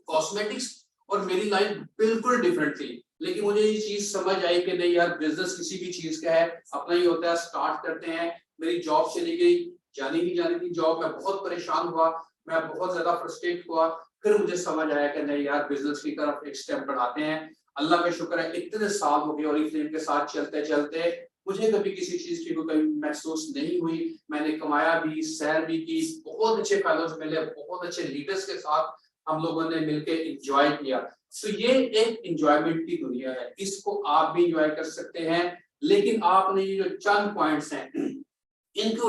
कॉस्मेटिक्स और मेरी लाइफ बिल्कुल डिफरेंट थी, लेकिन मुझे ये चीज समझ आई कि नहीं यार, बिजनेस किसी भी चीज का है, अपना ही होता है, स्टार्ट करते हैं। मेरी जॉब चली गई, जानी थी जॉब, मैं बहुत परेशान हुआ, मैं बहुत ज्यादा फ्रस्ट्रेट हुआ। फिर मुझे समझ आया कि नहीं यार, बिजनेस की तरफ एक स्टेप बढ़ाते हैं। अल्लाह का शुक्र है इतने साल हो गए ओरिफ्लेम के साथ चलते चलते मुझे कभी किसी चीज की कोई महसूस नहीं हुई। मैंने कमाया भी, सैर भी की, बहुत अच्छे फेलोज मिले, बहुत अच्छे लीडर्स के साथ हम लोगों ने मिलकर एंजॉय किया। तो ये एक एंजॉयमेंट की दुनिया है, इसको आप भी एंजॉय कर सकते हैं। लेकिन आपने ये जो चंद पॉइंट्स हैं इनके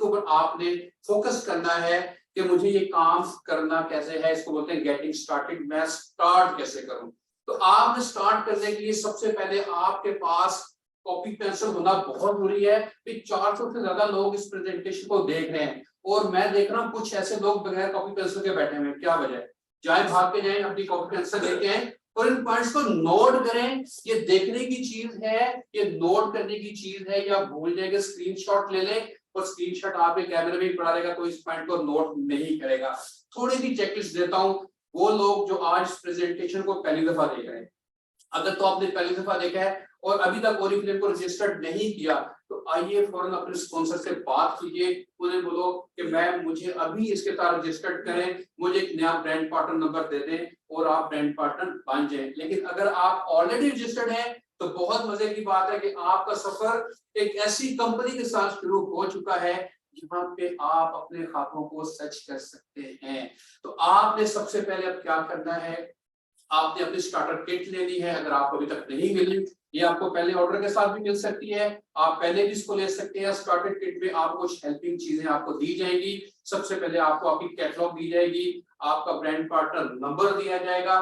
ऊपर आपने फोकस करना है कि मुझे ये काम करना कैसे है, इसको बोलते हैं गेटिंग स्टार्टेड। मैं स्टार्ट कैसे करूं? तो आपने स्टार्ट करने के लिए सबसे पहले आपके पास कॉपी पेंसिल होना बहुत जरूरी है। 400 से ज्यादा लोग इस प्रेजेंटेशन को देख रहे हैं और मैं देख रहा हूँ कुछ ऐसे लोग बगैर कॉपी पेंसिल के बैठे हुए हैं। क्या वजह है? जाए भाग के जाए, अपनी कॉपी पेंसिल लेके आए और इन पॉइंट्स को नोट करें। ये देखने की चीज है, ये नोट करने की चीज है, या भूल जाएंगे स्क्रीनशॉट ले लें और स्क्रीनशॉट आपके कैमरे में ही पड़ा रहेगा, कोई इस पॉइंट को नोट नहीं करेगा। थोड़ी सी चेकलिस्ट देता हूँ। वो लोग जो आज प्रेजेंटेशन को पहली दफा देख रहे हैं, अगर तो आपने पहली दफा देखा है और अभी तक ओरिफ्लेम को रजिस्टर्ड नहीं किया, तो आइए फौरन अपने स्पॉन्सर से बात कीजिए, उन्हें बोलो कि मुझे अभी इसके साथ रजिस्टर्ड करें, मुझे एक नया ब्रांड पार्टनर नंबर दे दें और आप ब्रांड पार्टनर बन जाएं। लेकिन अगर आप ऑलरेडी रजिस्टर्ड हैं तो बहुत मजे की बात है कि आपका सफर एक ऐसी कंपनी के साथ शुरू हो चुका है जहां पे आप अपने खातों को सच कर सकते हैं। तो आपने सबसे पहले अब क्या करना है, आपने अपनी स्टार्टर किट लेनी है। अगर आपको अभी तक नहीं मिली, ये आपको पहले ऑर्डर के साथ भी मिल सकती है, आप पहले भी इसको ले सकते हैं। स्टार्टर किट में आपको कुछ हेल्पिंग चीजें आपको दी जाएगी। सबसे पहले आपको आपकी कैटलॉग दी जाएगी, आपका ब्रांड पार्टनर नंबर दिया जाएगा।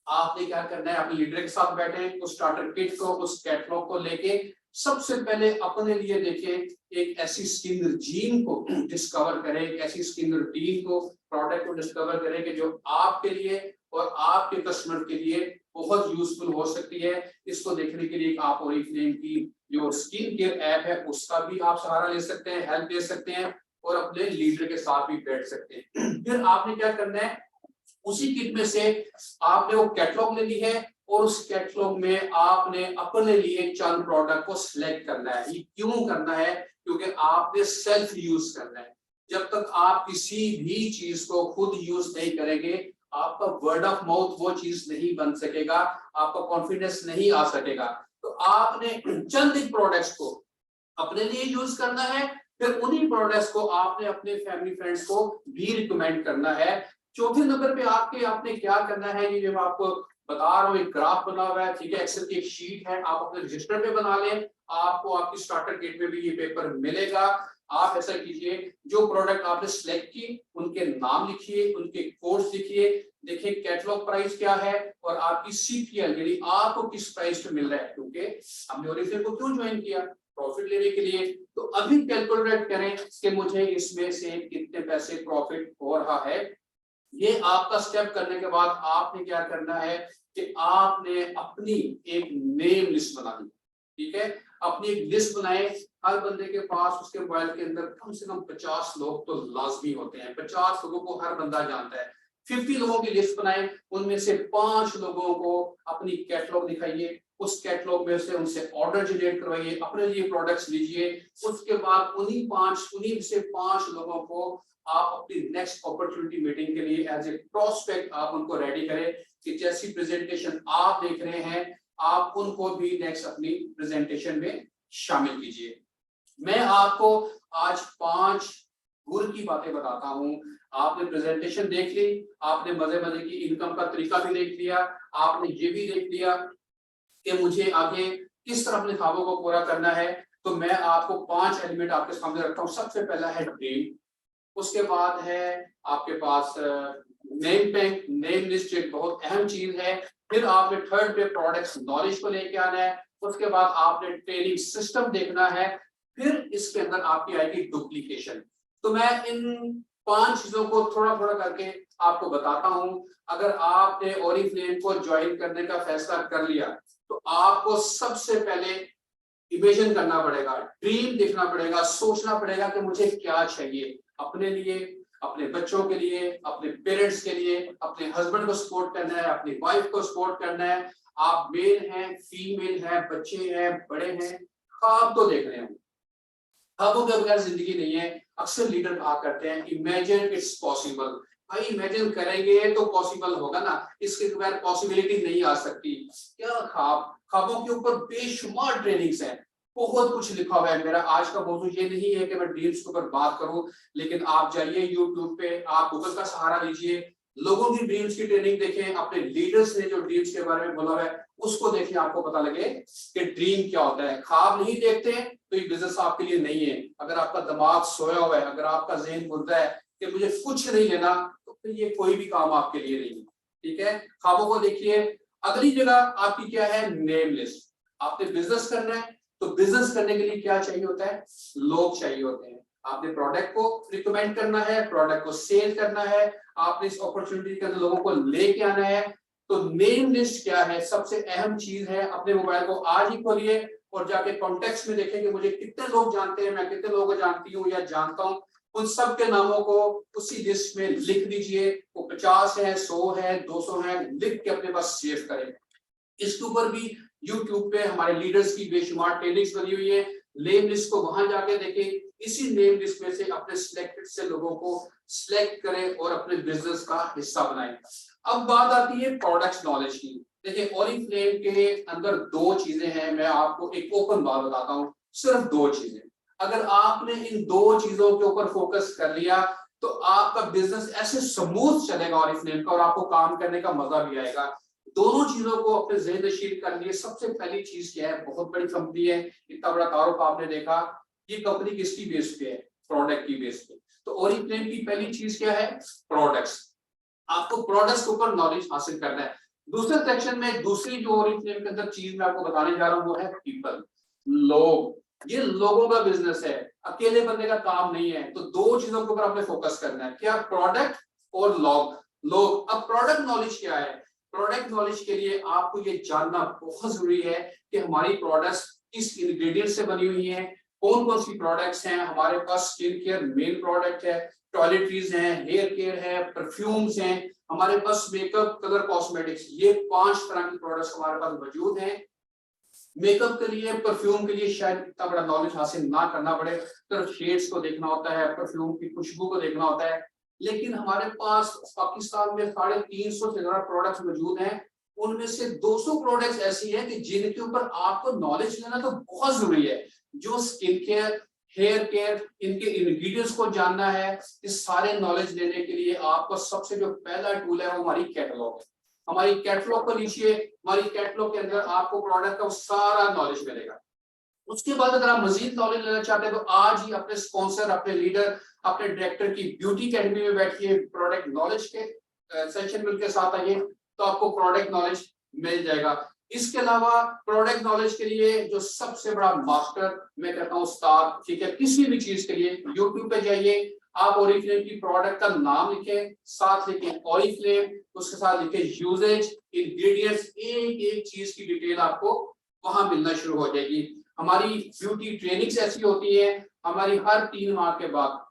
आपने क्या करना है, अपने लीडर के साथ बैठे, उस स्टार्टर किट को, उस कैटलॉग को लेके सबसे पहले अपने लिए देखें, एक ऐसी स्किन रूटीन को डिस्कवर करें, एक ऐसी स्किन रूटीन को, प्रोडक्ट को डिस्कवर करें कि जो आपके लिए और आपके कस्टमर के लिए बहुत यूजफुल हो सकती है। इसको देखने के लिए आप ओरिफ्लेम की जो स्किन केयर ऐप है उसका भी आप सहारा ले सकते हैं, हेल्प ले सकते हैं और अपने लीडर के साथ भी बैठ सकते हैं। फिर आपने क्या करना है, उसी किट में से आपने वो कैटलॉग लेनी है और उस कैटलॉग में आपने अपने लिए चंद प्रोडक्ट को सिलेक्ट करना है। ये क्यों करना है? क्योंकि आपने सेल्फ यूज करना है। जब तक आप किसी भी चीज को खुद यूज नहीं करेंगे, आपका वर्ड ऑफ माउथ वो चीज नहीं बन सकेगा, आपका कॉन्फिडेंस नहीं आ सकेगा। तो आपने चंद एक प्रोडक्ट्स को अपने लिए यूज करना है, फिर उन्हीं प्रोडक्ट्स को आपने अपने फैमिली फ्रेंड्स को भी रिकमेंड करना है। चौथे नंबर पे आपने क्या करना है, ये जो आपको बता रहा हूँ, एक ग्राफ बना हुआ है, ठीक है, एक्सेल की एक शीट है, आप अपने रजिस्टर पे बना लें। आपको आपकी स्टार्टर किट में भी ये पेपर मिलेगा। आप ऐसा कीजिए, जो प्रोडक्ट आपने सिलेक्ट की उनके नाम लिखिए, उनके कोड्स लिखिए, देखिए कैटलॉग प्राइस क्या है और आपकी सीपीएल यानी आपको किस प्राइस पे मिल रहा है। क्योंकि हमने ओरिफ्लेम को क्यों ज्वाइन किया? प्रॉफिट लेने के लिए। तो अभी कैलकुलेट करें कि मुझे इसमें से कितने पैसे प्रॉफिट हो रहा है। ये आपका स्टेप करने के बाद आपने क्या करना है कि आपने अपनी एक नेम लिस्ट बनानी, ठीक है, अपनी एक लिस्ट बनाए। हर बंदे के पास उसके मोबाइल के अंदर कम से कम 50 लोग तो लाजमी होते हैं, 50 लोगों को हर बंदा जानता है। 50 लोगों की लिस्ट बनाए, उनमें से 5 लोगों को अपनी कैटलॉग दिखाइए, उस कैटलॉग में से उनसे ऑर्डर जनरेट करवाइए, अपने लिए प्रोडक्ट्स लीजिए। उसके बाद उन्हीं से 5 लोगों को आप अपनी नेक्स्ट अपॉर्चुनिटी मीटिंग के लिए एज ए प्रोस्पेक्ट आप उनको रेडी करें कि जैसी प्रेजेंटेशन आप देख रहे हैं आप उनको भी नेक्स्ट अपनी प्रेजेंटेशन में शामिल कीजिए। मैं आपको आज 5 गुर की बातें बताता हूं। आपने प्रेजेंटेशन देख ली, आपने मजे की इनकम का तरीका भी देख लिया, आपने ये भी देख लिया कि मुझे आगे किस तरह अपने ख्वाबों को पूरा करना है। तो मैं आपको 5 एलिमेंट आपके सामने रखता हूँ। सबसे पहला है ड्रीम, उसके बाद है आपके पास नेम बैंक, नेम लिस्ट एक बहुत अहम चीज है। फिर आपने थर्ड पे प्रोडक्ट्स नॉलेज को लेके आना है। उसके बाद आपने ट्रेनिंग सिस्टम देखना है। फिर इसके अंदर आपकी आएगी डुप्लीकेशन। तो मैं इन 5 चीजों को थोड़ा थोड़ा करके आपको बताता हूं। अगर आपने ओरिफ्लेम को ज्वाइन करने का फैसला कर लिया तो आपको सबसे पहले इमेजिन करना पड़ेगा, ड्रीम देखना पड़ेगा, सोचना पड़ेगा कि मुझे क्या चाहिए अपने लिए, अपने बच्चों के लिए, अपने पेरेंट्स के लिए, अपने हस्बैंड को सपोर्ट करना है, अपनी वाइफ को सपोर्ट करना है। आप मेल हैं, फीमेल हैं, बच्चे हैं, बड़े हैं, ख्वाब तो देख रहे होंगे। ख्वाबों के बगैर जिंदगी नहीं है। अक्सर लीडर कहा करते हैं इमेजिन इट्स पॉसिबल, भाई इमेजिन करेंगे तो पॉसिबल होगा ना, इसके बगैर पॉसिबिलिटी नहीं आ सकती। क्या ख्वाबों के ऊपर बेशुमार ट्रेनिंग्स हैं, बहुत कुछ लिखा हुआ है। मेरा आज का मौजू ये नहीं है कि मैं ड्रीम्स के ऊपर बात करूं, लेकिन आप जाइए यूट्यूब पे, आप गूगल का सहारा लीजिए, लोगों की ड्रीम्स की ट्रेनिंग देखें, अपने लीडर्स ने जो ड्रीम्स के बारे में बोला हुआ है उसको देखें, आपको पता लगे कि ड्रीम क्या होता है। ख्वाब नहीं देखते तो ये बिजनेस आपके लिए नहीं है। अगर आपका दिमाग सोया हुआ है, अगर आपका ज़हन मुर्दा है कि मुझे कुछ नहीं लेना, तो फिर ये कोई भी काम आपके लिए नहीं है। ठीक है, ख्वाबों को देखिए। अगली जगह आपकी क्या है, नेम लिस्ट। आपने बिजनेस करना है तो बिजनेस करने के लिए क्या चाहिए होता है, लोग चाहिए होते हैं। आपने प्रोडक्ट को रिकमेंड करना है, प्रोडक्ट को सेल करना है, आपने इस अपॉर्चुनिटी के अंदर लोगों को लेके आना है। तो नेम लिस्ट क्या है, सबसे अहम चीज है। अपने मोबाइल को आज ही खोलिए और जाके कॉन्टेक्स्ट में देखें कि मुझे कितने लोग जानते हैं, मैं कितने लोगों को जानती हूँ या जानता हूँ। उन सब के नामों को उसी लिस्ट में लिख दीजिए। वो 50 है, 100 है, 200 है, लिख के अपने पास सेव करें। इसके ऊपर भी यूट्यूब पे हमारे लीडर्स की बेशुमार ट्रेनिंग्स बनी हुई है। नेम लिस्ट को वहां जाके देखें, इसी नेम लिस्ट में से अपने सिलेक्टेड से लोगों को सिलेक्ट करें और अपने बिजनेस का हिस्सा बनाएं। अब बात आती है प्रोडक्ट नॉलेज की। देखिए, ओरिफ्लेम के अंदर दो चीजें हैं, मैं आपको एक ओपन बात बताता हूँ, सिर्फ दो चीजें। अगर आपने इन दो चीजों के ऊपर फोकस कर लिया तो आपका बिजनेस ऐसे स्मूथ चलेगा ओरिफ्लेम का, और आपको काम करने का मजा भी आएगा। दोनों चीजों को अपने ज़हन नशीर कर लिए। सबसे पहली चीज क्या है, बहुत बड़ी कंपनी है, इतना बड़ा तारुफ आपने देखा, ये कंपनी किसकी बेस पे है, प्रोडक्ट की बेस पे। तो ओरिफ्लेम की पहली चीज क्या है, प्रोडक्ट्स। आपको प्रोडक्ट्स के ऊपर नॉलेज हासिल करना है। दूसरे सेक्शन में दूसरी जो ओरिफ्लेम के अंदर चीज मैं आपको बताने जा रहा हूँ वो है पीपल, लोग। ये लोगों का बिजनेस है, अकेले बंदे का काम नहीं है। तो दो चीजों के ऊपर आपने फोकस करना है, क्या, प्रोडक्ट और लोग। अब प्रोडक्ट नॉलेज क्या है, प्रोडक्ट नॉलेज के लिए आपको ये जानना बहुत जरूरी है कि हमारी प्रोडक्ट्स किस इंग्रेडिएंट से बनी हुई हैं, कौन कौन सी प्रोडक्ट्स हैं। हमारे पास स्किन केयर मेन प्रोडक्ट है, टॉयलेटरीज हैं, हेयर केयर है, परफ्यूम्स हैं, हमारे पास मेकअप, कलर, कॉस्मेटिक्स, ये 5 तरह की प्रोडक्ट्स हमारे पास मौजूद हैं। मेकअप के लिए, परफ्यूम के लिए शायद इतना बड़ा नॉलेज हासिल ना करना पड़े, सिर्फ शेड्स को देखना होता है, परफ्यूम की खुशबू को देखना होता है। लेकिन हमारे पास पाकिस्तान में 350 से ज्यादा प्रोडक्ट्स मौजूद हैं। उनमें से 200 प्रोडक्ट्स ऐसी हैं कि जिनके ऊपर आपको नॉलेज लेना तो बहुत जरूरी है। जो स्किन केयर, हेयर केयर, इनके इंग्रेडिएंट्स को जानना है। इस सारे नॉलेज लेने के लिए आपको सबसे जो पहला टूल है वो हमारी कैटलॉग है। हमारी कैटलॉग को लीजिए, हमारी कैटलॉग के अंदर आपको प्रोडक्ट का सारा नॉलेज मिलेगा। उसके बाद अगर आप मजीद नॉलेज लेना चाहते हैं तो आज ही अपने स्पॉन्सर, अपने लीडर, अपने डायरेक्टर की ब्यूटी अकेडमी में बैठिए, प्रोडक्ट नॉलेज के सेशन में उनके साथ आइए, तो आपको प्रोडक्ट नॉलेज मिल जाएगा। इसके अलावा प्रोडक्ट नॉलेज के लिए जो सबसे बड़ा मास्टर मैं कहता हूँ उस्ताद, ठीक है, किसी भी चीज के लिए यूट्यूब पे जाइए, आप ओरिफ्लेम की प्रोडक्ट का नाम लिखें, साथ लिखें ओरिफ्लेम, उसके साथ लिखें यूजेज, इंग्रेडिएंट्स, एक एक चीज की डिटेल आपको वहां मिलना शुरू हो जाएगी। हमारी ब्यूटी ट्रेनिंग्स ऐसी होती है, हमारी हर 3 माह के बाद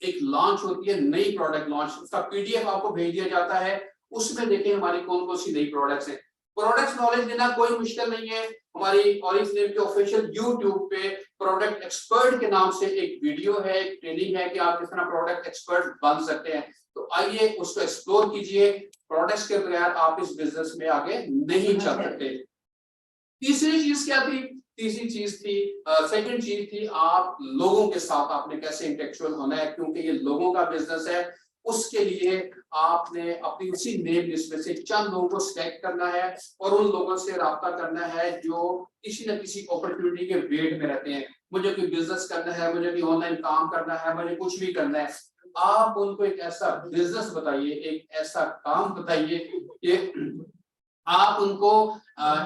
एक लॉन्च होती है, नई प्रोडक्ट लॉन्च, उसका पीडीएफ आपको भेज दिया जाता है। उसमें देखें हमारी कौन कौन सी नई प्रोडक्ट्स हैं। प्रोडक्ट्स नॉलेज देना कोई मुश्किल नहीं है। हमारी ओरिफ्लेम के ऑफिशियल यूट्यूब पे प्रोडक्ट एक्सपर्ट के नाम से एक वीडियो है, एक ट्रेनिंग है कि आप किस तरह प्रोडक्ट एक्सपर्ट बन सकते हैं। तो आइए उसको एक्सप्लोर कीजिए। प्रोडक्ट्स के बगैर आप इस बिजनेस में आगे नहीं चल सकते। तीसरी चीज क्या थी, तीसरी चीज थी, सेकंड चीज थी, आप लोगों के साथ आपने कैसे इंटेलेक्चुअल होना है, क्योंकि ये लोगों का बिजनेस है। उसके लिए आपने अपनी उसी नेम लिस्ट में से चंद लोगों को सिलेक्ट करना है और उन लोगों से राब्ता करना है जो किसी न किसी अपॉर्चुनिटी के वेट में रहते हैं। मुझे कोई बिजनेस करना है, मुझे कोई ऑनलाइन काम करना है, मुझे कुछ भी करना है, आप उनको एक ऐसा बिजनेस बताइए, एक ऐसा काम बताइए कि आप उनको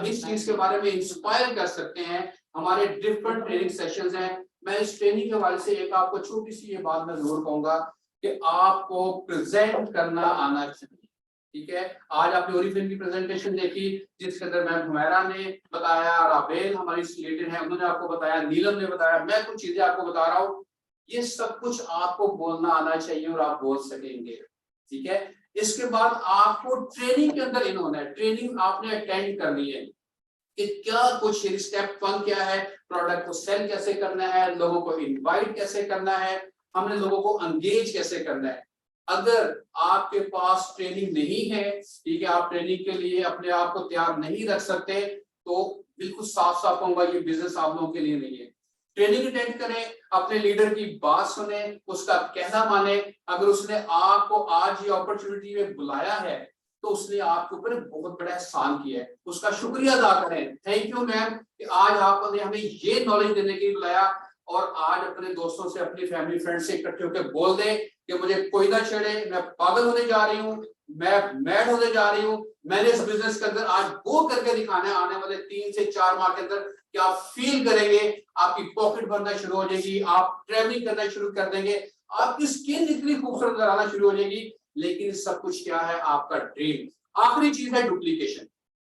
इस चीज के बारे में इंस्पायर कर सकते हैं। हमारे डिफरेंट ट्रेनिंग सेशंस हैं। मैं इस ट्रेनिंग के हवाले से एक आपको छोटी सी ये बात मैं जरूर कहूंगा कि आपको प्रेजेंट करना आना चाहिए। ठीक है, आज आपने ओरिफ्लेम की प्रेजेंटेशन देखी जिसके अंदर मैम हुमैरा ने बताया, राबेल हमारी सिलेक्टेड है, उन्होंने आपको बताया, नीलम ने बताया, मैं कुछ चीजें आपको बता रहा हूँ। ये सब कुछ आपको बोलना आना चाहिए और आप बोल सकेंगे। ठीक है, इसके बाद आपको ट्रेनिंग के अंदर इन होना है। ट्रेनिंग आपने अटेंड करनी है कि क्या कुछ स्टेप 1 क्या है, प्रोडक्ट को सेल कैसे करना है, लोगों को इनवाइट कैसे करना है, हमने लोगों को एंगेज कैसे करना है। अगर आपके पास ट्रेनिंग नहीं है, ठीक है, आप ट्रेनिंग के लिए अपने आप को तैयार नहीं रख सकते, तो बिल्कुल साफ साफ कहूंगा ये बिजनेस आप लोगों के लिए नहीं है। ट्रेनिंग अटेंड करें, अपने लीडर की बात सुने, उसका कहना माने। अगर उसने आपको आज ये अपॉर्चुनिटी में बुलाया है तो उसने आपके ऊपर एक बहुत बड़ा एहसान किया है, उसका शुक्रिया अदा करें। थैंक यू मैम कि आज आपने हमें ये नॉलेज देने के लिए बुलाया, और आज अपने दोस्तों से, अपनी फैमिली फ्रेंड से इकट्ठे होकर बोल दें कि मुझे कोई ना छेड़े, मैं पागल होने जा रही हूँ, मैं मैड होने जा रही हूँ। मैंने इस बिजनेस के अंदर आज वो करके दिखाना है आने वाले 3 से 4 माह के अंदर कि आप फील करेंगे, आपकी पॉकेट भरना शुरू हो जाएगी, आप ट्रैवलिंग करना शुरू कर देंगे, आपकी स्किन इतनी खूबसूरत नजर आना शुरू हो जाएगी। लेकिन सब कुछ क्या है? आपका ड्रीम। आखिरी चीज है डुप्लीकेशन।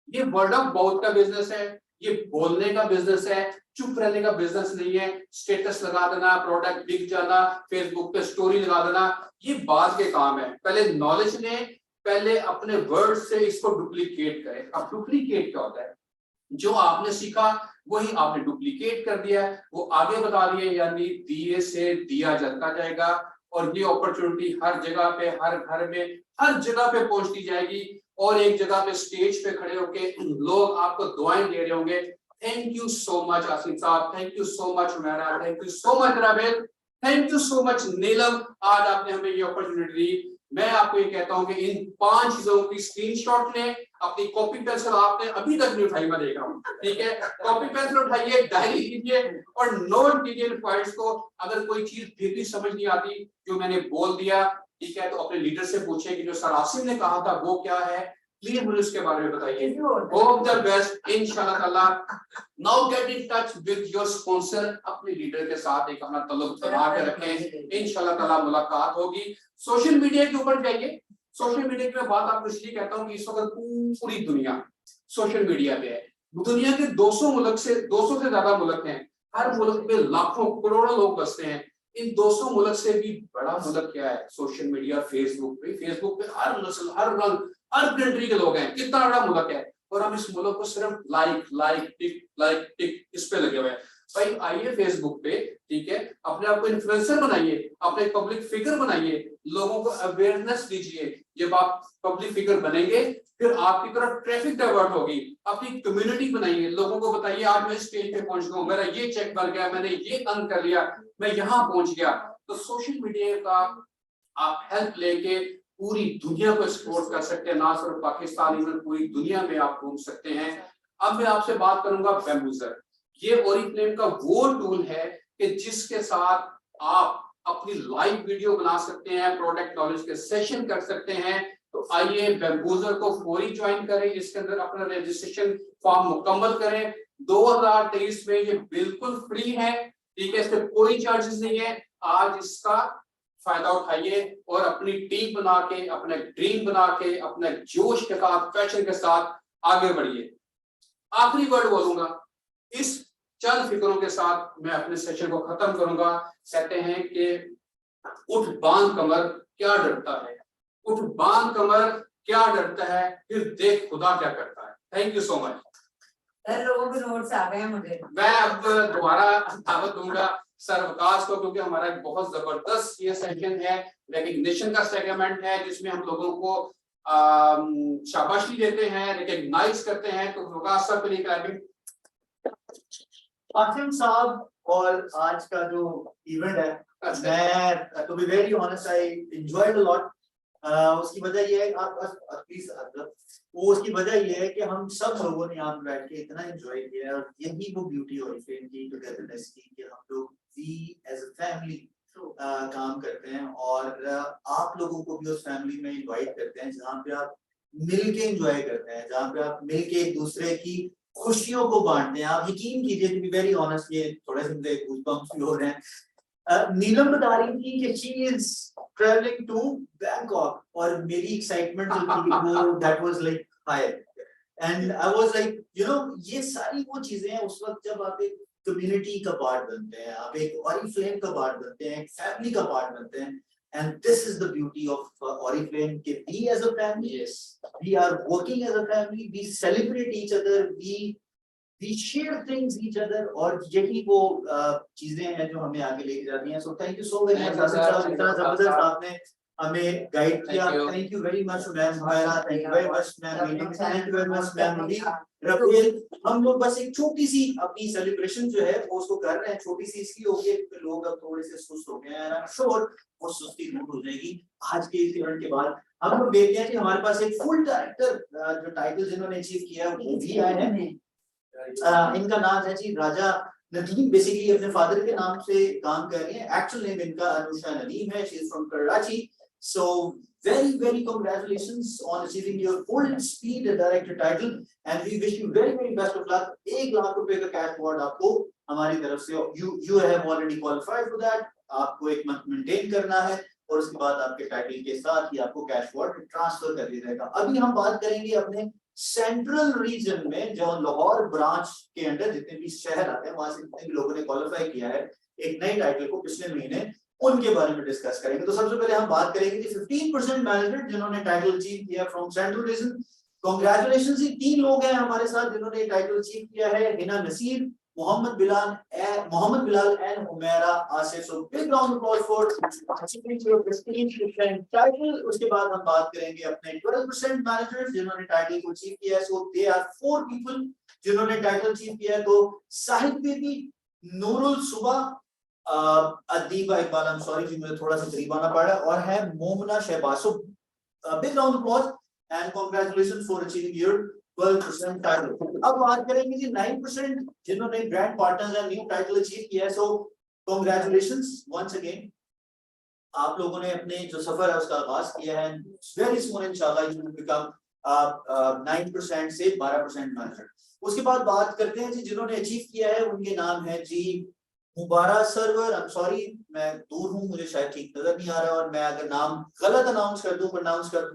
ये वर्ड ऑफ माउथ का बिजनेस है, ये बोलने का बिजनेस है, चुप रहने का बिजनेस नहीं है। स्टेटस लगा देना, प्रोडक्ट बिक जाना, फेसबुक पे स्टोरी लगा देना, ये बाद के काम है। पहले नॉलेज ने, पहले अपने वर्ड से इसको डुप्लीकेट करें। अब डुप्लीकेट क्या होता है? जो आपने सीखा वही आपने डुप्लीकेट कर दिया, वो आगे बता दिए, यानी दिए से दिया जाता जाएगा। और ये अपॉर्चुनिटी हर जगह पे, हर घर में, हर जगह पे पहुंचती जाएगी। और एक जगह पे स्टेज पे खड़े होके लोग आपको दुआएं दे रहे होंगे। Thank you so much Asif साहब, thank you so much Humaira, thank you so much Rabel, thank you so much Neelam, आज आपने हमें ये अपॉर्चुनिटी दी। मैं आपको ये कहता हूं कि इन 5 चीजों की स्क्रीनशॉट लें, अपनी कॉपी पेंसिल आपने अभी तक नहीं उठाई, मैं देख रहा हूँ, ठीक है, कॉपी पेंसिल उठाइए, डायरी लीजिए और नोट कीजिए इन पॉइंट्स को। अगर कोई चीज फिर भी समझ नहीं आती जो मैंने बोल दिया, ठीक है, तो अपने लीडर से पूछिए कि जो सर आसिम ने कहा था वो क्या है, प्लीज मुझे उसके बारे में बताइए। होप द बेस्ट इंशाल्लाह ताला। Now get in touch with your sponsor, अपने लीडर के साथ एक अपना ताल्लुक बना के रखें, इंशाल्लाह ताला मुलाकात होगी। सोशल मीडिया के ऊपर जाइए। सोशल मीडिया की मैं बात आपको इसलिए कहता हूँ कि इस वक्त पूरी दुनिया सोशल मीडिया पे है। दुनिया के 200 मुल्क से 200 से ज्यादा मुल्क हैं, हर मुल्क में लाखों करोड़ों लोग बसते हैं। इन 200 मुल्क से भी बड़ा मुल्क क्या है? सोशल मीडिया, फेसबुक पे। फेसबुक पे हर नस्ल, हर रंग, हर कंट्री के लोग हैं। कितना बड़ा मुल्क है, और हम इस मुल्क को सिर्फ लाइक टिक इस पे लगे हुए हैं। भाई आइए फेसबुक पे, ठीक है, अपने आप को इन्फ्लुएंसर बनाइए, अपने पब्लिक फिगर बनाइए, लोगों को अवेयरनेस दीजिए। जब आप पब्लिक फिगर बनेंगे फिर आपकी तरफ ट्रैफिक डाइवर्ट होगी। अपनी कम्युनिटी बनाइए, लोगों को बताइए आज मैं स्टेज पे पहुंच गया, मेरा ये चेक बन गया, मैंने ये अर्न कर लिया, मैं यहाँ पहुंच गया। तो सोशल मीडिया का आप हेल्प लेके पूरी दुनिया को एक्सप्लोर कर सकते हैं, ना सिर्फ पाकिस्तान, इवन पूरी दुनिया में आप घूम सकते हैं। अब मैं आपसे बात करूंगा बैम्बूजर। ये ओरिफ्लेम का वो टूल है कि जिसके साथ आप अपनी लाइव वीडियो बना सकते हैं, प्रोडक्ट नॉलेज के सेशन कर सकते हैं। तो आइए बैम्बूजर को फौरी ज्वाइन करें, इसके अंदर अपना रजिस्ट्रेशन फॉर्म मुकम्मल करें। 2023 में ये बिल्कुल फ्री है, ठीक है, इसके कोई चार्जेस नहीं है। आज इसका फायदा उठाइए और अपनी टीम बना के, अपने ड्रीम बना के, अपने जोश के साथ, पैशन के साथ आगे बढ़िए। आखिरी वर्ड बोलूंगा, इस चंद फिक्रों के साथ मैं अपने सेशन को खत्म करूंगा। कहते हैं कि उठ बांध कमर क्या डरता है, उठ बांध कमर क्या डरता है, फिर देख खुदा क्या करता है। Thank you so much. लोगों के नोट्स आ गए हैं मुझे। मैं अब दोबारा दावत दूंगा सर वकास को, क्योंकि हमारा एक बहुत जबरदस्त ये सेशन है, रिकग्निशन का सेगमेंट है, जिसमें हम लोगों को शाबाशी देते हैं, रिकग्नाइज करते हैं। तो वकास साहब के लिए आसिम साहब और आज का जो इवेंट है, मैं to be very honest I enjoyed a lot. उसकी वजह ये है, आप प्लीज, वो उसकी वजह ये है कि हम सब लोगों ने यहाँ पे बैठ के इतना एंजॉय किया है, और यही वो ब्यूटी और की टुगेदरनेस की, कि हम लोग वी एज अ फैमिली काम करते हैं, और आप लोगों को भी उस फैमिली में इनवाइट करते हैं जहाँ पे आप मिल के एंजॉय करते हैं, जहाँ पे आप मिल के एक दूसरे की खुशियों को बांटते हैं। आप यकीन कीजिए, टू बी वेरी ऑनेस्ट, ये थोड़े से मुझे गूज़बम्प्स भी हो रहे हैं। नीलम बता रही थी कि she is travelling to Bangkok, और मेरी एक्साइटमेंट जो थी वो that was like high, and I was like you know, ये सारी वो चीजें हैं उस वक्त जब आप एक कम्युनिटी का पार्ट बनते हैं, आप एक ओरिफ्लेम का पार्ट बनते हैं, एक फैमिली का पार्ट बनते हैं। And this is the beauty of Oriflame, कि we as a family, yes, we are working as a family, we celebrate each other, we share things each other, और यही वो चीजें हैं जो हमें आगे लेके जाती हैं। So thank you so very much Asif साहब, इतना जबरदस्त आपने हमें गाइड किया। Thank you. Thank you very much ma'am Humaira, thank you very much ma'am, thank you very much ma'am Rafeel. हम लोग बस एक छोटी सी अपनी सेलिब्रेशन जो है वो उसको कर रहे हैं, छोटी सी इसलिए हो गई है क्योंकि लोग अब थोड़े से सुस्त हो गए हैं, श्योर वो सुस्ती दूर हो जाएगी आज के इस इवेंट के बाद। हम लोग देखते हैं कि हमारे पास एक फुल डायरेक्टर जो टाइटल जिन्होंने अचीव किया है वो भी आए हैं। इनका नाम है जी राजा नदीम, बेसिकली अपने फादर के नाम से काम कर रही है। एक्चुअल नेम इनका अनुषा नदीम है, she is from Karachi. So very congratulations on achieving your full speed director title and we wish you very best of luck। 1 lakh रुपए का कैश अवार्ड आपको हमारी तरफ से, you have already qualified for that। आपको 1 month maintain करना है और उसके बाद आपके टाइटल के साथ ही आपको कैश अवार्ड ट्रांसफर कर दिया जाएगा। अभी हम बात करेंगे अपने सेंट्रल रीजन में जो लाहौर ब्रांच के अंदर जितने भी शहर आते हैं वहां से जितने भी लोगों ने क्वालिफाई किया है एक नए टाइटल को पिछले महीने, उनके बारे में डिस्कस करेंगे। तो सबसे पहले हम बात करेंगे कि 15% मैनेजमेंट जिन्होंने टाइटल अचीव किया फ्रॉम सेंट्रल रीजन। कांग्रेचुलेशंस, ये 3 लोग हैं हमारे साथ जिन्होंने टाइटल अचीव किया है, Hina Nasir, Mohammad Bilal and Humaira Asif. So big round of applause for achieving your 15% title. उसके बाद हम बात करेंगे अपने 12% मैनेजर्स जिन्होंने टाइटल को अचीव किया है। सो दे आर 4 पीपल जिन्होंने टाइटल अचीव किया है। तो Sahid Baby, Nurul Subah, Adiba Iqbal, I am sorry जी मुझे थोड़ा सा करीब आना पड़ा, और है Momina Shahbaz. So big round of applause and congratulations for achieving your 12% title. अब बात करेंगे जी 9% जिन्होंने brand partners and new title achieve किया है। सो कांग्रेचुलेशंस वंस अगेन, आप लोगों ने अपने जो सफर है उसका आगाज किया है। वेरी सून इंशाल्लाह यू विल बिकम 9% से 12% मैनेजर। उसके बाद बात करते हैं जी जिन्होंने अचीव किया है, उनके नाम है जी मुबारक सरवर। आई एम सॉरी मैं दूर हूं, मुझे शायद ठीक नजर नहीं आ रहा और मैं अगर नाम गलत अनाउंस कर दूं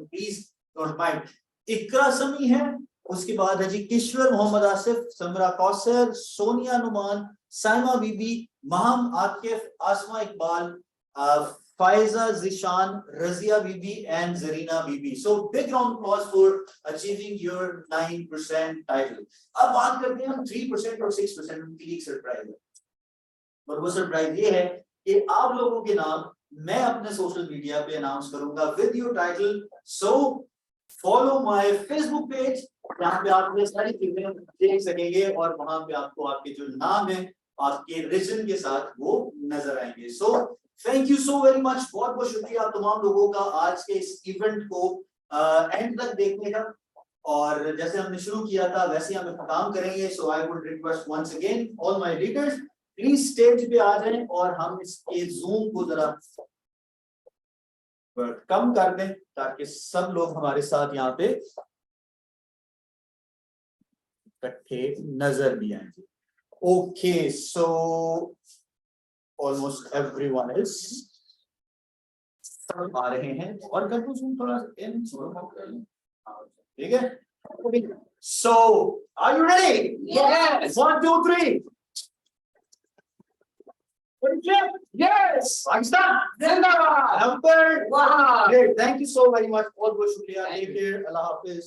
प्लीज डोंट माइंड। इकरा समी है, उसके बाद है जी Kishwar Mohammad Asif, Samra Kausar, Sonia Numan, Saima Bibi, Maham Akif, Asma Iqbal, Faiza Zeeshan, Razia Bibi and Zarina Bibi. So big round of applause for achieving your 9% title. अब बात करते हैं हम 3% और 6%, उनके लिए सरप्राइज है और वो सरप्राइज ये है कि आप लोगों के नाम मैं अपने सोशल मीडिया पे अनाउंस करूंगा with your title. So follow my Facebook page, जहाँ पे आप ये सारी चीजें देख सकेंगे और वहां पे आपको आपके जो नाम है आपके रीजन के साथ वो नजर आएंगे। So thank you so very much, बहुत बहुत शुक्रिया आप तमाम लोगों का आज के इस इवेंट को एंड तक देखने का। और जैसे हमने शुरू किया था वैसे हम काम करेंगे। So I would request once again all my leaders please stage पे आ जाएं और हम इसके जूम को जरा कम कर दें ताकि सब लोग हमारे साथ यहाँ पे इकट्ठे नजर भी आए। Okay, so almost everyone is आ रहे हैं और कर दूं थोड़ा इन ठीक है। So are you ready? Yes. 1 2 3 Yes, Pakistan Zindabad. Number 1. Great, thank you so very much. बहुत बहुत शुक्रिया। Take care. Allah Hafiz.